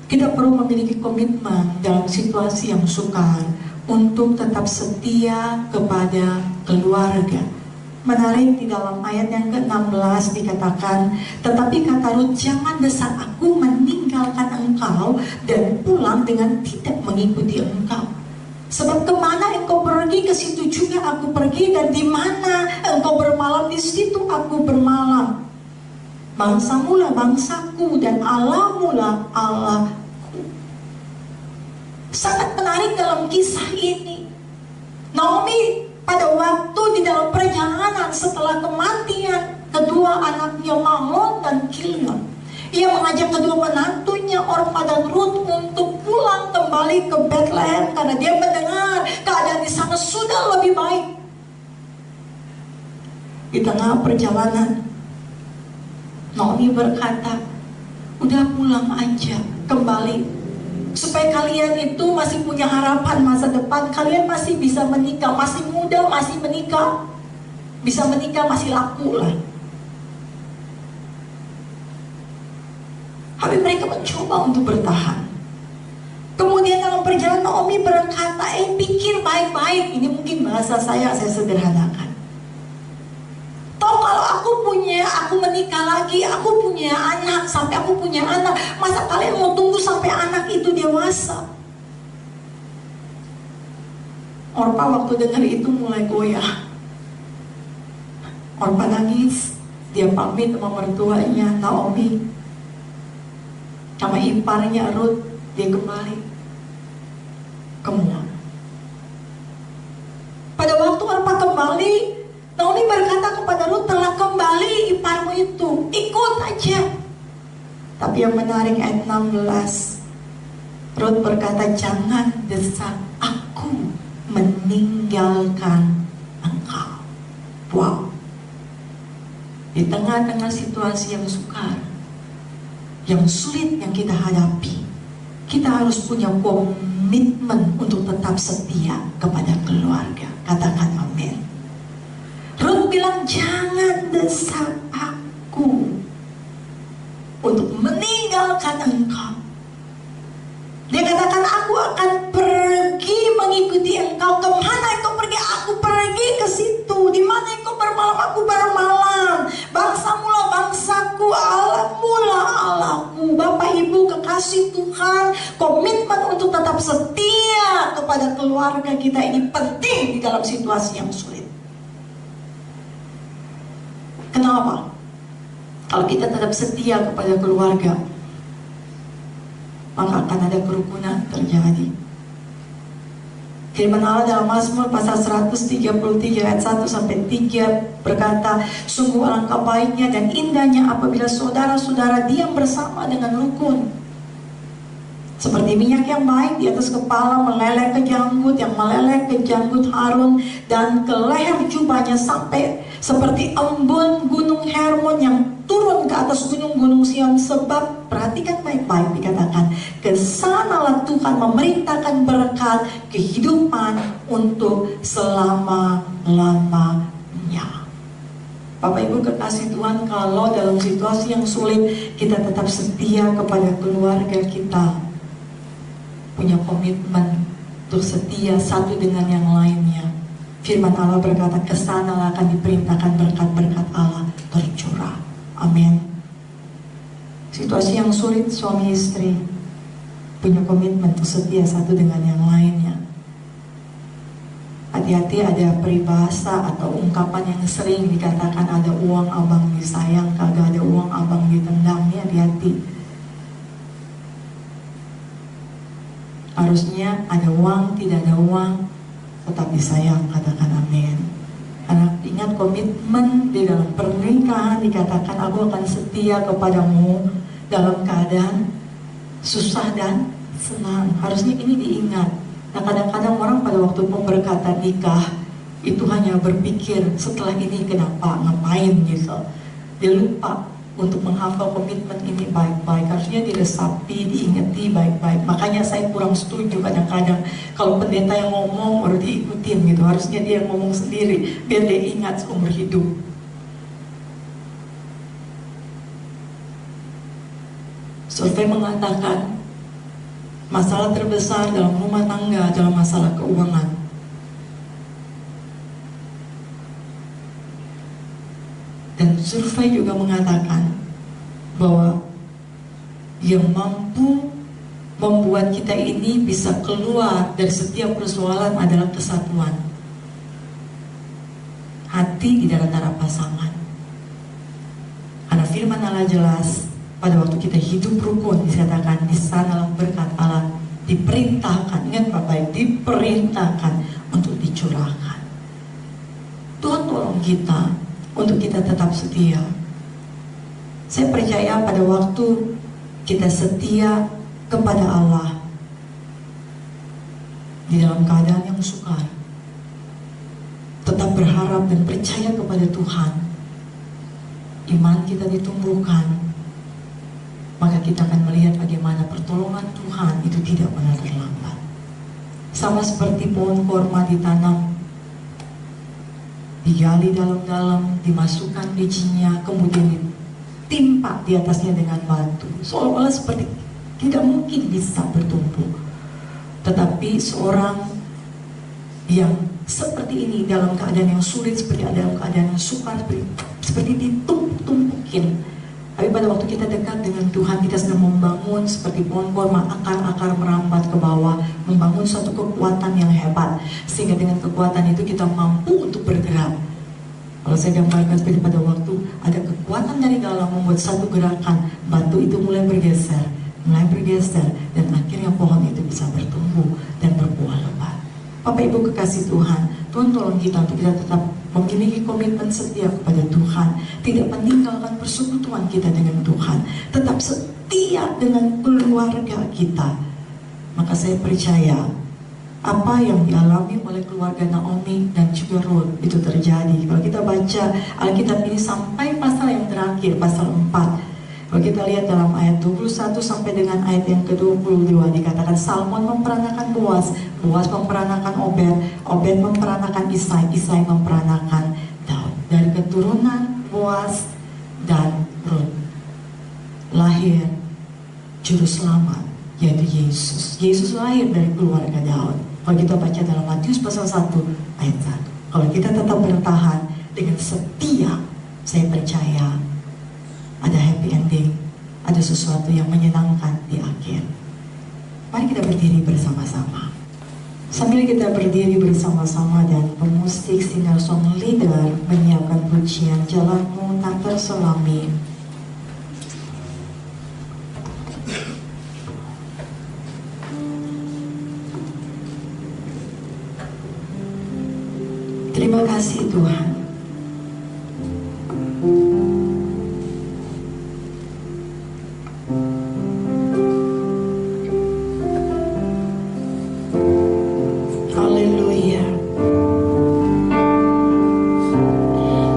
kita perlu memiliki komitmen dalam situasi yang sukar untuk tetap setia kepada keluarga. Menarik di dalam ayat yang ke-16 dikatakan, tetapi kata Rut, jangan desak aku meninggalkan engkau dan pulang dengan tidak mengikuti engkau. Sebab kemana engkau pergi, ke situ juga aku pergi, dan di mana engkau bermalam, di situ aku bermalam. Bangsamu lah bangsaku, dan Allahmu lah Allahku. Sangat menarik dalam kisah ini. Naomi pada waktu di dalam perjalanan setelah kematian kedua anaknya Mahlon dan Kilion, ia mengajak kedua menantunya Orpa dan Rut untuk pulang kembali ke Bethlehem karena dia mendengar keadaan di sana sudah lebih baik. Di tengah perjalanan, Naomi berkata, udah pulang aja, kembali, supaya kalian itu masih punya harapan masa depan. Kalian masih bisa menikah, masih muda, masih menikah, bisa menikah, masih laku lah. Tapi mereka mencoba untuk bertahan. Kemudian dalam perjalanan Naomi berkata, pikir baik-baik. Ini mungkin bahasa saya sederhanakan. Toh kalau aku menikah lagi, aku punya anak, sampai aku punya anak, masa kalian mau tunggu sampai anak itu dewasa? Orpa waktu dengar itu mulai goyah. Orpa nangis, dia pamit sama mertuanya Naomi, sama iparnya Rut, dia kembali ke Moab. Pada waktu Orpa kembali, Naomi berkata kepada Rut, telah kembali iparmu itu, ikut aja. Tapi yang menarik ayat 16, Rut berkata, jangan desak aku meninggalkan engkau. Wow. Di tengah-tengah situasi yang sukar, yang sulit yang kita hadapi, kita harus punya komitmen untuk tetap setia kepada keluarga. Katakan amin. Rut bilang jangan desak aku untuk meninggalkan engkau. Dia katakan aku akan pergi mengikuti engkau. Kemana engkau pergi? Aku pergi ke situ. Di mana engkau bermalam? Aku bermalam. Bangsamu lah bangsaku, Allahmu lah Allahku. Bapak Ibu kekasih Tuhan, komitmen untuk tetap setia kepada keluarga kita ini penting di dalam situasi yang sulit. Kenapa? Kalau kita tetap setia kepada keluarga, maka akan ada kerukunan terjadi. Firman Allah dalam Mazmur pasal 133 ayat 1 sampai 3 berkata, sungguh alangkah baiknya dan indahnya apabila saudara-saudara diam bersama dengan rukun. Seperti minyak yang baik di atas kepala meleleh ke janggut, yang meleleh ke janggut Harun dan ke leher jubahnya, sampai seperti embun gunung Hermon yang turun ke atas gunung-gunung Sion. Sebab perhatikan baik-baik, dikatakan kesanalah Tuhan memerintahkan berkat kehidupan untuk selama-lamanya. Bapak Ibu kekasih Tuhan, kalau dalam situasi yang sulit kita tetap setia kepada keluarga kita, punya komitmen untuk setia satu dengan yang lainnya, firman Allah berkata kesanalah akan diperintahkan berkat-berkat Allah tercurah. Amin. Situasi yang sulit, suami istri punya komitmen untuk setia satu dengan yang lainnya. Hati-hati, ada peribahasa atau ungkapan yang sering dikatakan, ada uang abang disayang, kagak ada uang abang ditendang. Ini hati-hati. Harusnya ada uang, tidak ada uang, tetap disayang. Katakan amin. Karena ingat, komitmen di dalam pernikahan dikatakan aku akan setia kepadamu dalam keadaan susah dan senang. Harusnya ini diingat. Nah, kadang-kadang orang pada waktu pemberkatan nikah itu hanya berpikir setelah ini kenapa, ngapain gitu. Dia lupa untuk menghafal komitmen ini baik-baik. Harusnya diresapi, diingati baik-baik. Makanya saya kurang setuju kadang-kadang kalau pendeta yang ngomong baru diikutin gitu. Harusnya dia yang ngomong sendiri biar dia ingat seumur hidup. Survei mengatakan masalah terbesar dalam rumah tangga adalah masalah keuangan. Dan survei juga mengatakan bahwa yang mampu membuat kita ini bisa keluar dari setiap persoalan adalah kesatuan hati di dalam antara pasangan. Karena firman Allah jelas, pada waktu kita hidup rukun dikatakan di sanalah berkat Allah diperintahkan. Ingat Bapak, diperintahkan untuk dicurahkan. Tuhan tolong kita untuk kita tetap setia. Saya percaya pada waktu kita setia kepada Allah di dalam keadaan yang sukar, tetap berharap dan percaya kepada Tuhan, iman kita ditumbuhkan, maka kita akan melihat bagaimana pertolongan Tuhan itu tidak pernah terlambat. Sama seperti pohon korma ditanam, digali dalam-dalam, dimasukkan bijinya, kemudian ditimpa di atasnya dengan batu, seolah-olah seperti tidak mungkin bisa bertumbuh. Tetapi seorang yang seperti ini dalam keadaan yang sulit, seperti dalam keadaan yang sukar, seperti ditumpuk-tumpukin. Tapi pada waktu kita dekat dengan Tuhan, kita sedang membangun seperti pohon korma, akar-akar merambat ke bawah, membangun suatu kekuatan yang hebat, sehingga dengan kekuatan itu kita mampu untuk bergerak. Kalau saya gambarkan seperti pada waktu ada kekuatan dari dalam membuat satu gerakan, batu itu mulai bergeser, dan akhirnya pohon itu bisa bertumbuh dan berbuah lebat. Bapak Ibu kekasih Tuhan, Tuhan tolong kita untuk kita tetap memiliki komitmen setia kepada Tuhan, tidak meninggalkan persekutuan kita dengan Tuhan, tetap setia dengan keluarga kita. Maka saya percaya apa yang dialami oleh keluarga Naomi dan juga Ruth itu terjadi. Kalau kita baca Alkitab ini sampai pasal yang terakhir, pasal 4, kalau kita lihat dalam ayat 21 sampai dengan ayat yang ke-22, dikatakan Salmon memperanakan Boaz, Boaz memperanakan Obed, Obed memperanakan Isai, Isai memperanakan Daud. dari keturunan Boaz dan Rut lahir juru selamat, yaitu Yesus. Yesus lahir dari keluarga Daud. Kalau kita baca dalam Matius pasal 1 ayat 1. Kalau kita tetap bertahan dengan setia, saya percaya ada happy ending, ada sesuatu yang menyenangkan di akhir. Mari kita berdiri bersama-sama. Sambil kita berdiri bersama-sama dan pemusik singer song leader menyiapkan pujian Jalanmu Tak Terselami. Terima kasih Tuhan. Haleluya.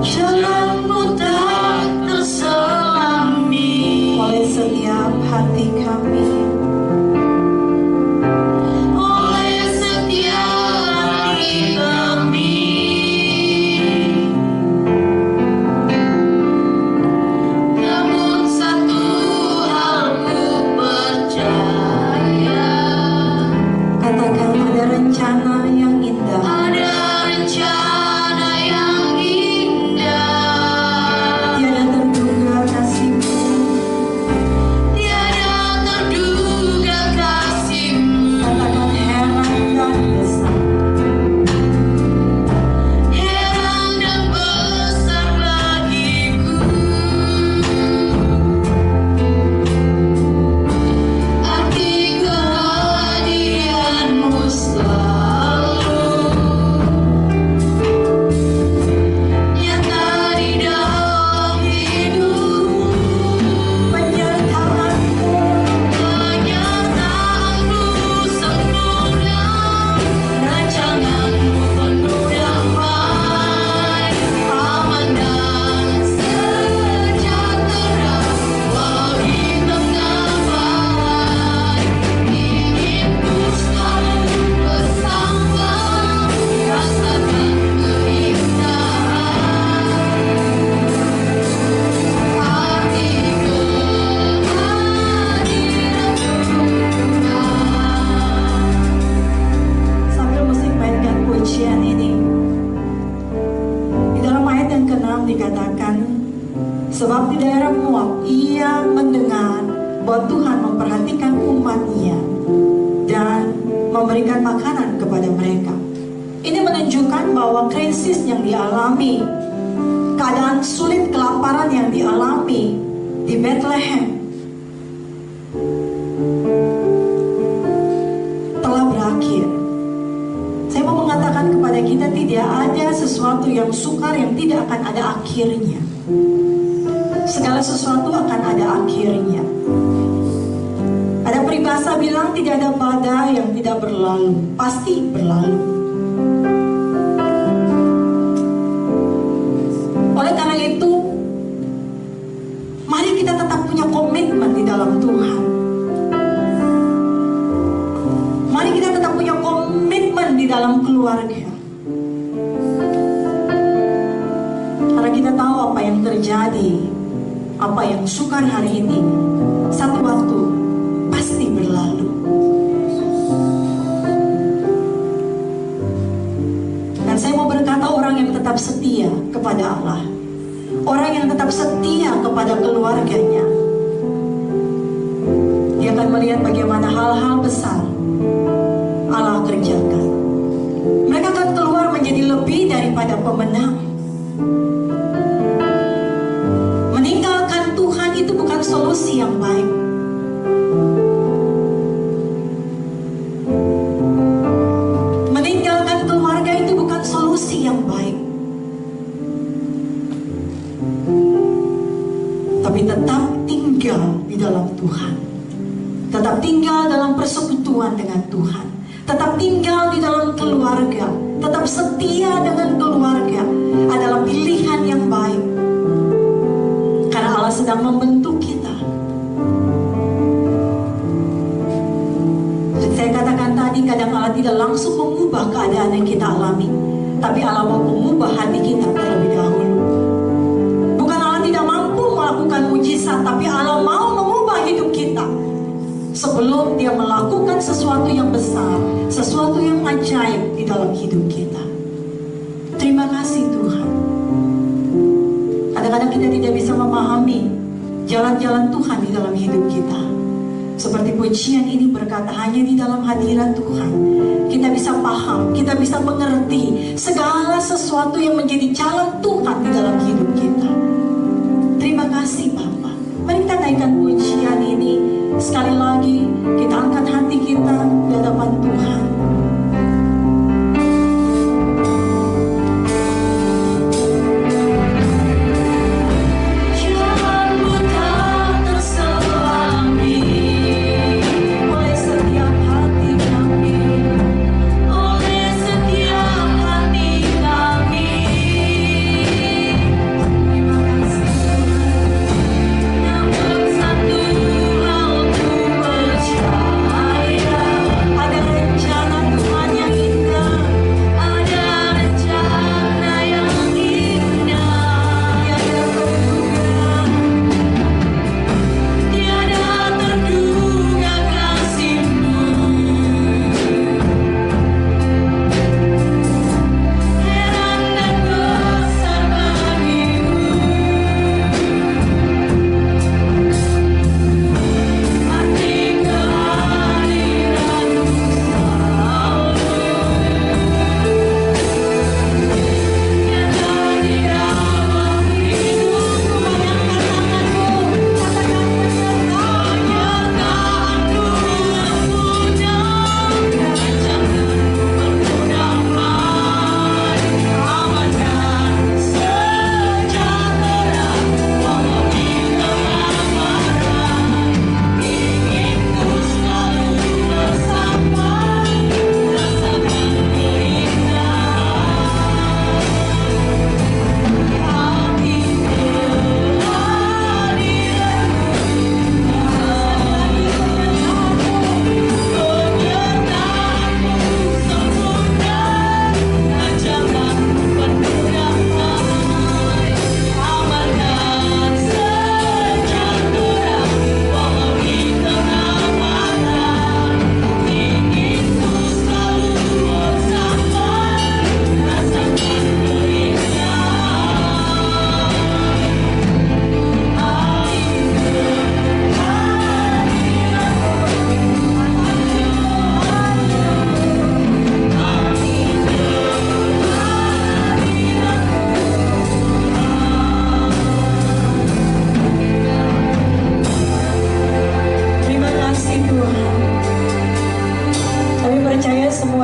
Jalanmu tak terselami oleh setiap hati kami. Oleh setiap hati kami. Namun satu hal ku percaya. Katakan ada rencana yang indah. Ada rencana yang indah. Tiada terduga kasih-Mu. Tiada terduga kasih-Mu. Katakan heran dan besar. Heran dan besar bagiku. Arti kehadiran-Mu selalu nyata di dalam hidup. Penyertaan-Mu sempurna. Rancangan-Mu penuh damai, aman dan sejahtera. Walau di tengah badai, inginku selalu bersama. Rasakan keindahan arti kehadiran-Mu. Sambil musik mainkan pujian ini, di dalam ayat yang ke-6 dikatakan, sebab di daerah Moab ia mendengar bahwa Tuhan memperhatikan umat-Nya dan memberikan makanan kepada mereka. Ini menunjukkan bahwa krisis yang dialami, keadaan sulit, kelaparan yang dialami di Bethlehem telah berakhir. Saya mau mengatakan kepada kita, tidak ada sesuatu yang sukar yang tidak akan ada akhirnya. Segala sesuatu akan ada akhirnya. Ada peribahasa bilang tidak ada badai yang tidak berlalu, pasti berlalu. Oleh karena itu, mari kita tetap punya komitmen di dalam Tuhan. Mari kita tetap punya komitmen di dalam keluarga. Karena kita tahu apa yang terjadi, apa yang sukar hari ini, satu waktu pasti berlalu. Dan saya mau berkata, orang yang tetap setia kepada Allah, orang yang tetap setia kepada keluarganya, dia akan melihat bagaimana hal-hal besar Allah kerjakan. Mereka akan keluar menjadi lebih daripada pemenang. Meninggalkan Tuhan itu bukan solusi yang baik. Meninggalkan keluarga itu bukan solusi yang baik. Tapi tetap tinggal di dalam Tuhan. Tetap tinggal dalam persekutuan dengan Tuhan. Tetap tinggal di dalam keluarga, tetap setia dengan keluarga adalah pilihan yang baik. Karena Allah sedang membentuk kita. Saya katakan tadi, kadang Allah tidak langsung mengubah keadaan yang kita alami, tapi Allah mau mengubah hati kita terlebih dahulu. melakukan mujizat, tapi Allah mau mengubah hidup kita sebelum Dia melakukan sesuatu yang besar, sesuatu yang ajaib di dalam hidup kita. Terima kasih Tuhan. Kadang-kadang kita tidak bisa memahami jalan-jalan Tuhan di dalam hidup kita. Seperti pujian ini berkata, hanya di dalam hadirat Tuhan kita bisa paham, kita bisa mengerti segala sesuatu yang menjadi jalan Tuhan di dalam hidup kita. Terima kasih Bapa. Mari kita naikkan pujian ini sekali lagi, kita angkat hati kita di hadapan Tuhan.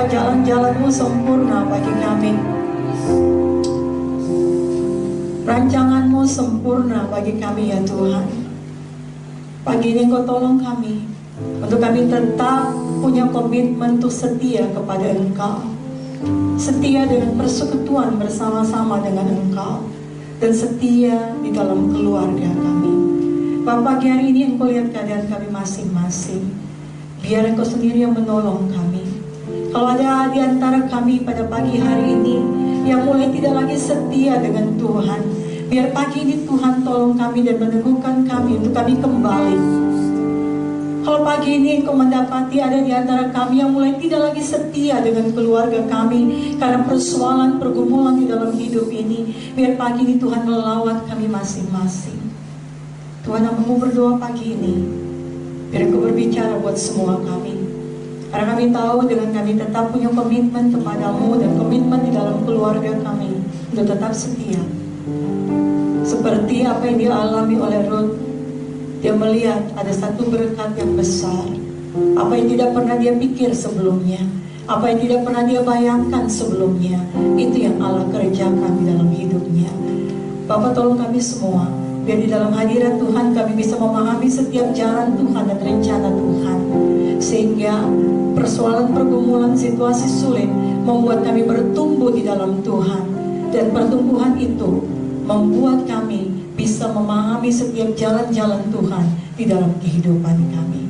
Jalan-jalan-Mu sempurna bagi kami. Rancangan-Mu sempurna bagi kami ya Tuhan. Pagi ini Engkau tolong kami untuk kami tetap punya komitmen untuk setia kepada Engkau, setia dengan persekutuan bersama-sama dengan Engkau, dan setia di dalam keluarga kami. Bapak, pagi hari ini Engkau lihat keadaan kami masing-masing. Biar Engkau sendiri yang menolong kami. Kalau ada di antara kami pada pagi hari ini yang mulai tidak lagi setia dengan Tuhan, biar pagi ini Tuhan tolong kami dan meneguhkan kami untuk kami kembali. Kalau pagi ini Engkau mendapati ada di antara kami yang mulai tidak lagi setia dengan keluarga kami karena persoalan, pergumulan di dalam hidup ini, biar pagi ini Tuhan melawat kami masing-masing. Tuhan, aku mau berdoa pagi ini, biar Engkau berbicara buat semua kami. Karena kami tahu dengan kami tetap punya komitmen kepadamu dan komitmen di dalam keluarga kami untuk tetap setia. Seperti apa yang dialami oleh Ruth, dia melihat ada satu berkat yang besar. Apa yang tidak pernah dia pikir sebelumnya, apa yang tidak pernah dia bayangkan sebelumnya, itu yang Allah kerjakan di dalam hidupnya. Bapak, tolong kami semua, biar di dalam hadirat Tuhan kami bisa memahami setiap jalan Tuhan dan rencana Tuhan, sehingga persoalan, pergumulan, situasi sulit membuat kami bertumbuh di dalam Tuhan, dan pertumbuhan itu membuat kami bisa memahami setiap jalan-jalan Tuhan di dalam kehidupan kami.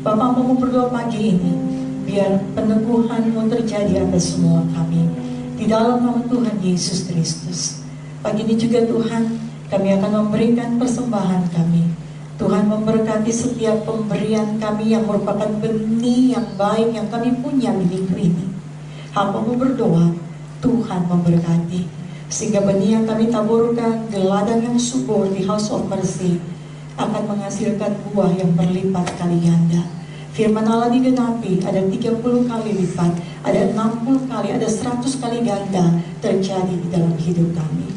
Bapak, mau berdoa pagi ini biar peneguhan-Mu terjadi atas semua kami di dalam nama Tuhan Yesus Kristus. Pagi ini juga Tuhan, kami akan memberikan persembahan kami. Tuhan memberkati setiap pemberian kami yang merupakan benih yang baik yang kami punya di minggu ini. Hamba-Mu berdoa, Tuhan memberkati, sehingga benih yang kami taburkan di ladang yang subur di House of Mercy akan menghasilkan buah yang berlipat kali ganda. Firman Allah digenapi, ada 30 kali lipat, ada 60 kali, ada 100 kali ganda terjadi di dalam hidup kami.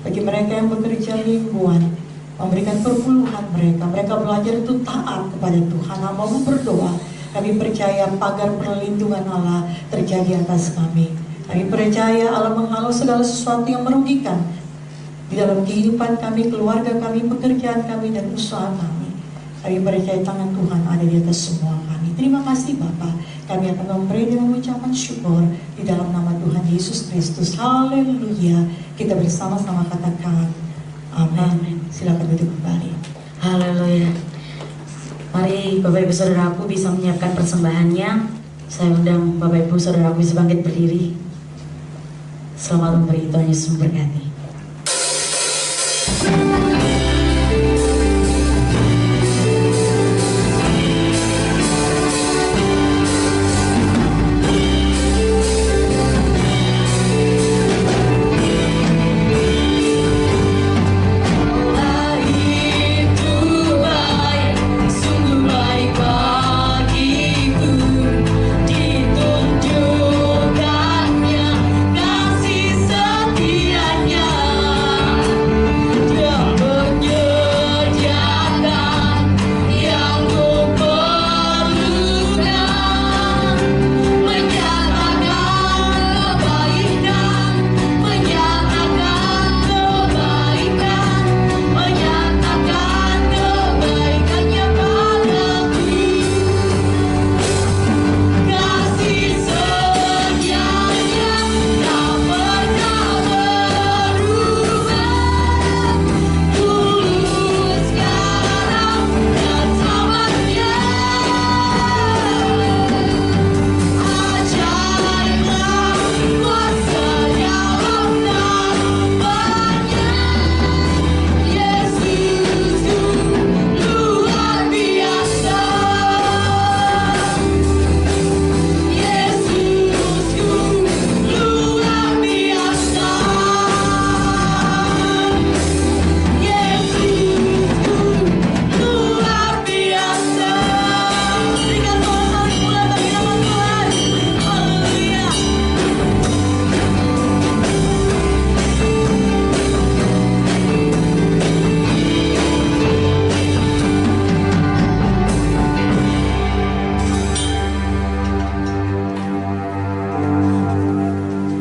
Bagi mereka yang bekerja mingguan, memberikan perpuluhan mereka belajar itu taat kepada Tuhan. Hamba-Mu berdoa, kami percaya pagar perlindungan Allah terjadi atas kami. Kami percaya Allah menghalau segala sesuatu yang merugikan di dalam kehidupan kami, keluarga kami, pekerjaan kami, dan usaha kami. Kami percaya tangan Tuhan ada di atas semua kami. Terima kasih Bapa. Kami akan memberi dengan ucapan syukur di dalam nama Tuhan Yesus Kristus. Haleluya. Kita bersama-sama katakan amin. Silakan duduk kembali. Haleluya. Mari Bapak Ibu Saudaraku bisa menyiapkan persembahannya. Saya undang Bapak Ibu Saudaraku bisa bangkit berdiri. Selamat memberi, Tuhan Yesus memberkati.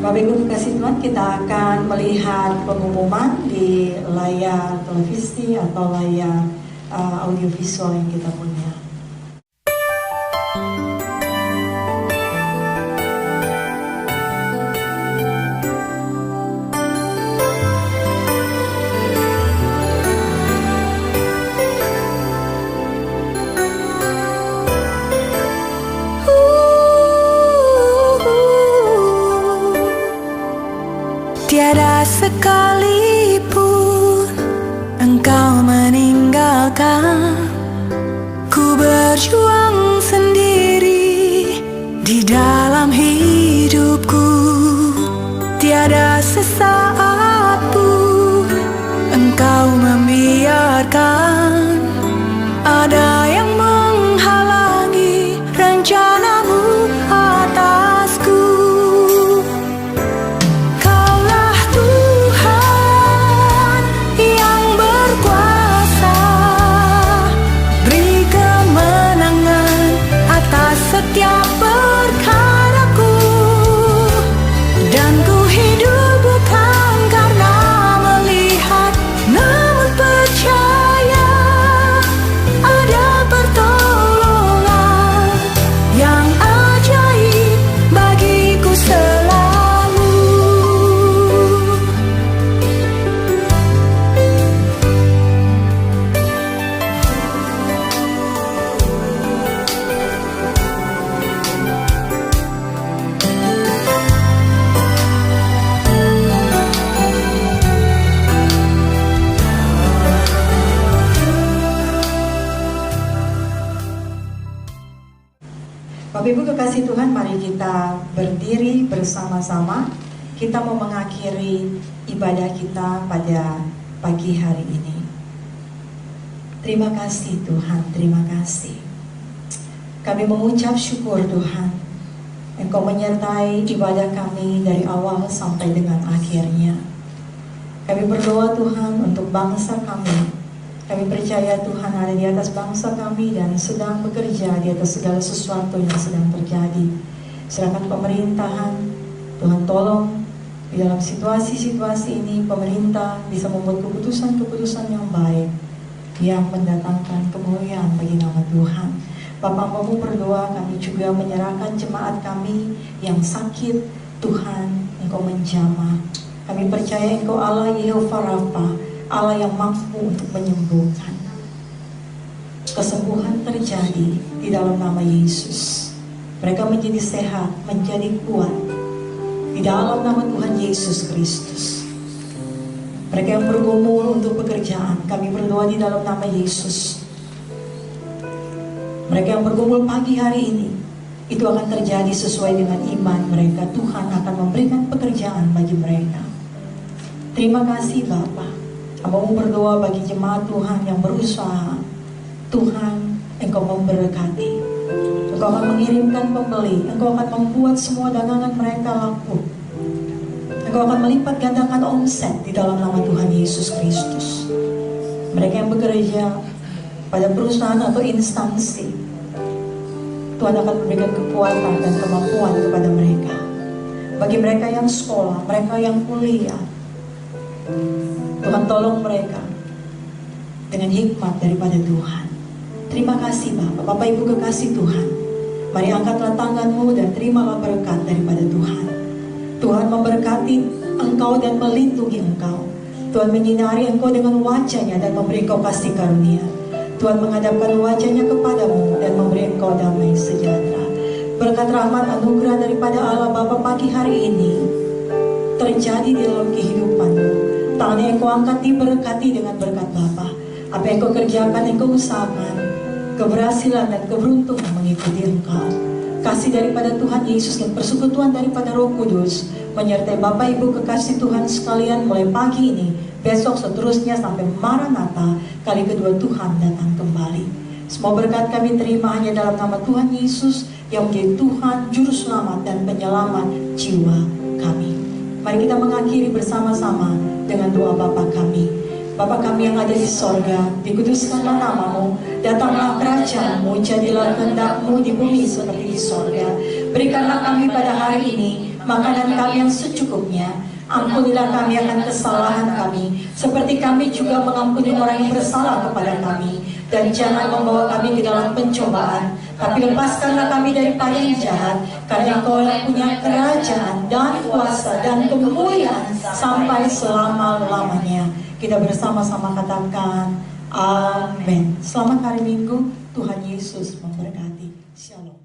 Bapak Ibu dikasih Tuhan, kita akan melihat pengumuman di layar televisi atau layar audiovisual yang kita punya. Tiada sekalipun engkau meninggalkan, ku berjuang sendiri di dalam hidupku. Tiada sesaat pun engkau membiarkan ada yang menghalangi rencanamu atasku. Setiap perkaraku, dan ku hidup bukan karena melihat, namun percaya ada Bapak Ibu kekasih Tuhan, mari kita berdiri bersama-sama. Kita mau mengakhiri ibadah kita pada pagi hari ini. Terima kasih Tuhan, terima kasih. Kami mengucap syukur Tuhan, Engkau menyertai ibadah kami dari awal sampai dengan akhirnya. Kami berdoa Tuhan untuk bangsa kami. Kami percaya Tuhan ada di atas bangsa kami dan sedang bekerja di atas segala sesuatu yang sedang terjadi. Serahkan pemerintahan, Tuhan tolong di dalam situasi-situasi ini pemerintah bisa membuat keputusan-keputusan yang baik yang mendatangkan kemuliaan bagi nama Tuhan. Bapak mau berdoa, kami juga menyerahkan jemaat kami yang sakit. Tuhan, Engkau menjamah. Kami percaya Engkau Allah Yehova Rafa, Allah yang mampu untuk menyembuhkan. Kesembuhan terjadi di dalam nama Yesus. Mereka menjadi sehat, menjadi kuat di dalam nama Tuhan Yesus Kristus. Mereka yang bergumul untuk pekerjaan, kami berdoa di dalam nama Yesus. Mereka yang bergumul pagi hari ini, itu akan terjadi sesuai dengan iman mereka. Tuhan akan memberikan pekerjaan bagi mereka. Terima kasih Bapa. Hamba mau berdoa bagi jemaat Tuhan yang berusaha. Tuhan, Engkau memberkati. Engkau akan mengirimkan pembeli. Engkau akan membuat semua dagangan mereka laku. Engkau akan melipat gandakan omset di dalam nama Tuhan Yesus Kristus. Mereka yang bekerja pada perusahaan atau instansi, Tuhan akan memberikan kekuatan dan kemampuan kepada mereka. Bagi mereka yang sekolah, mereka yang kuliah, Tuhan tolong mereka dengan hikmat daripada Tuhan. Terima kasih Bapak. Bapak Ibu kekasih Tuhan, mari angkatlah tanganmu dan terimalah berkat daripada Tuhan. Tuhan memberkati engkau dan melindungi engkau. Tuhan menyinari engkau dengan wajahnya dan memberi engkau kasih karunia. Tuhan menghadapkan wajahnya kepadamu dan memberi engkau damai sejahtera. Berkat rahmat anugerah daripada Allah Bapa pagi hari ini terjadi di dalam kehidupanmu. Tangan yang kau angkat diberkati dengan berkat Bapa. Apa yang kau kerjakan, yang kau usahakan, keberhasilan dan keberuntungan mengikuti engkau. Kasih daripada Tuhan Yesus dan persekutuan daripada Roh Kudus menyertai Bapak Ibu kekasih Tuhan sekalian mulai pagi ini, besok seterusnya sampai Maranatha, kali kedua Tuhan datang kembali. Semua berkat kami terima hanya dalam nama Tuhan Yesus yang menjadi Tuhan, Juru Selamat dan Penyelamat jiwa kami. Mari kita mengakhiri bersama-sama dengan doa Bapa kami. Bapa kami yang ada di sorga, dikuduskanlah namamu, datanglah kerajaanmu, jadilah kehendak-mu di bumi seperti di sorga. Berikanlah kami pada hari ini makanan kami yang secukupnya. Ampunilah kami akan kesalahan kami, seperti kami juga mengampuni orang yang bersalah kepada kami. Dan jangan membawa kami ke dalam pencobaan, tapi lepaskanlah kami daripada yang jahat, karena Engkau yang punya kerajaan dan kuasa dan kemuliaan sampai selama-lamanya. Kita bersama-sama katakan amin. Selamat hari Minggu, Tuhan Yesus memberkati. Shalom.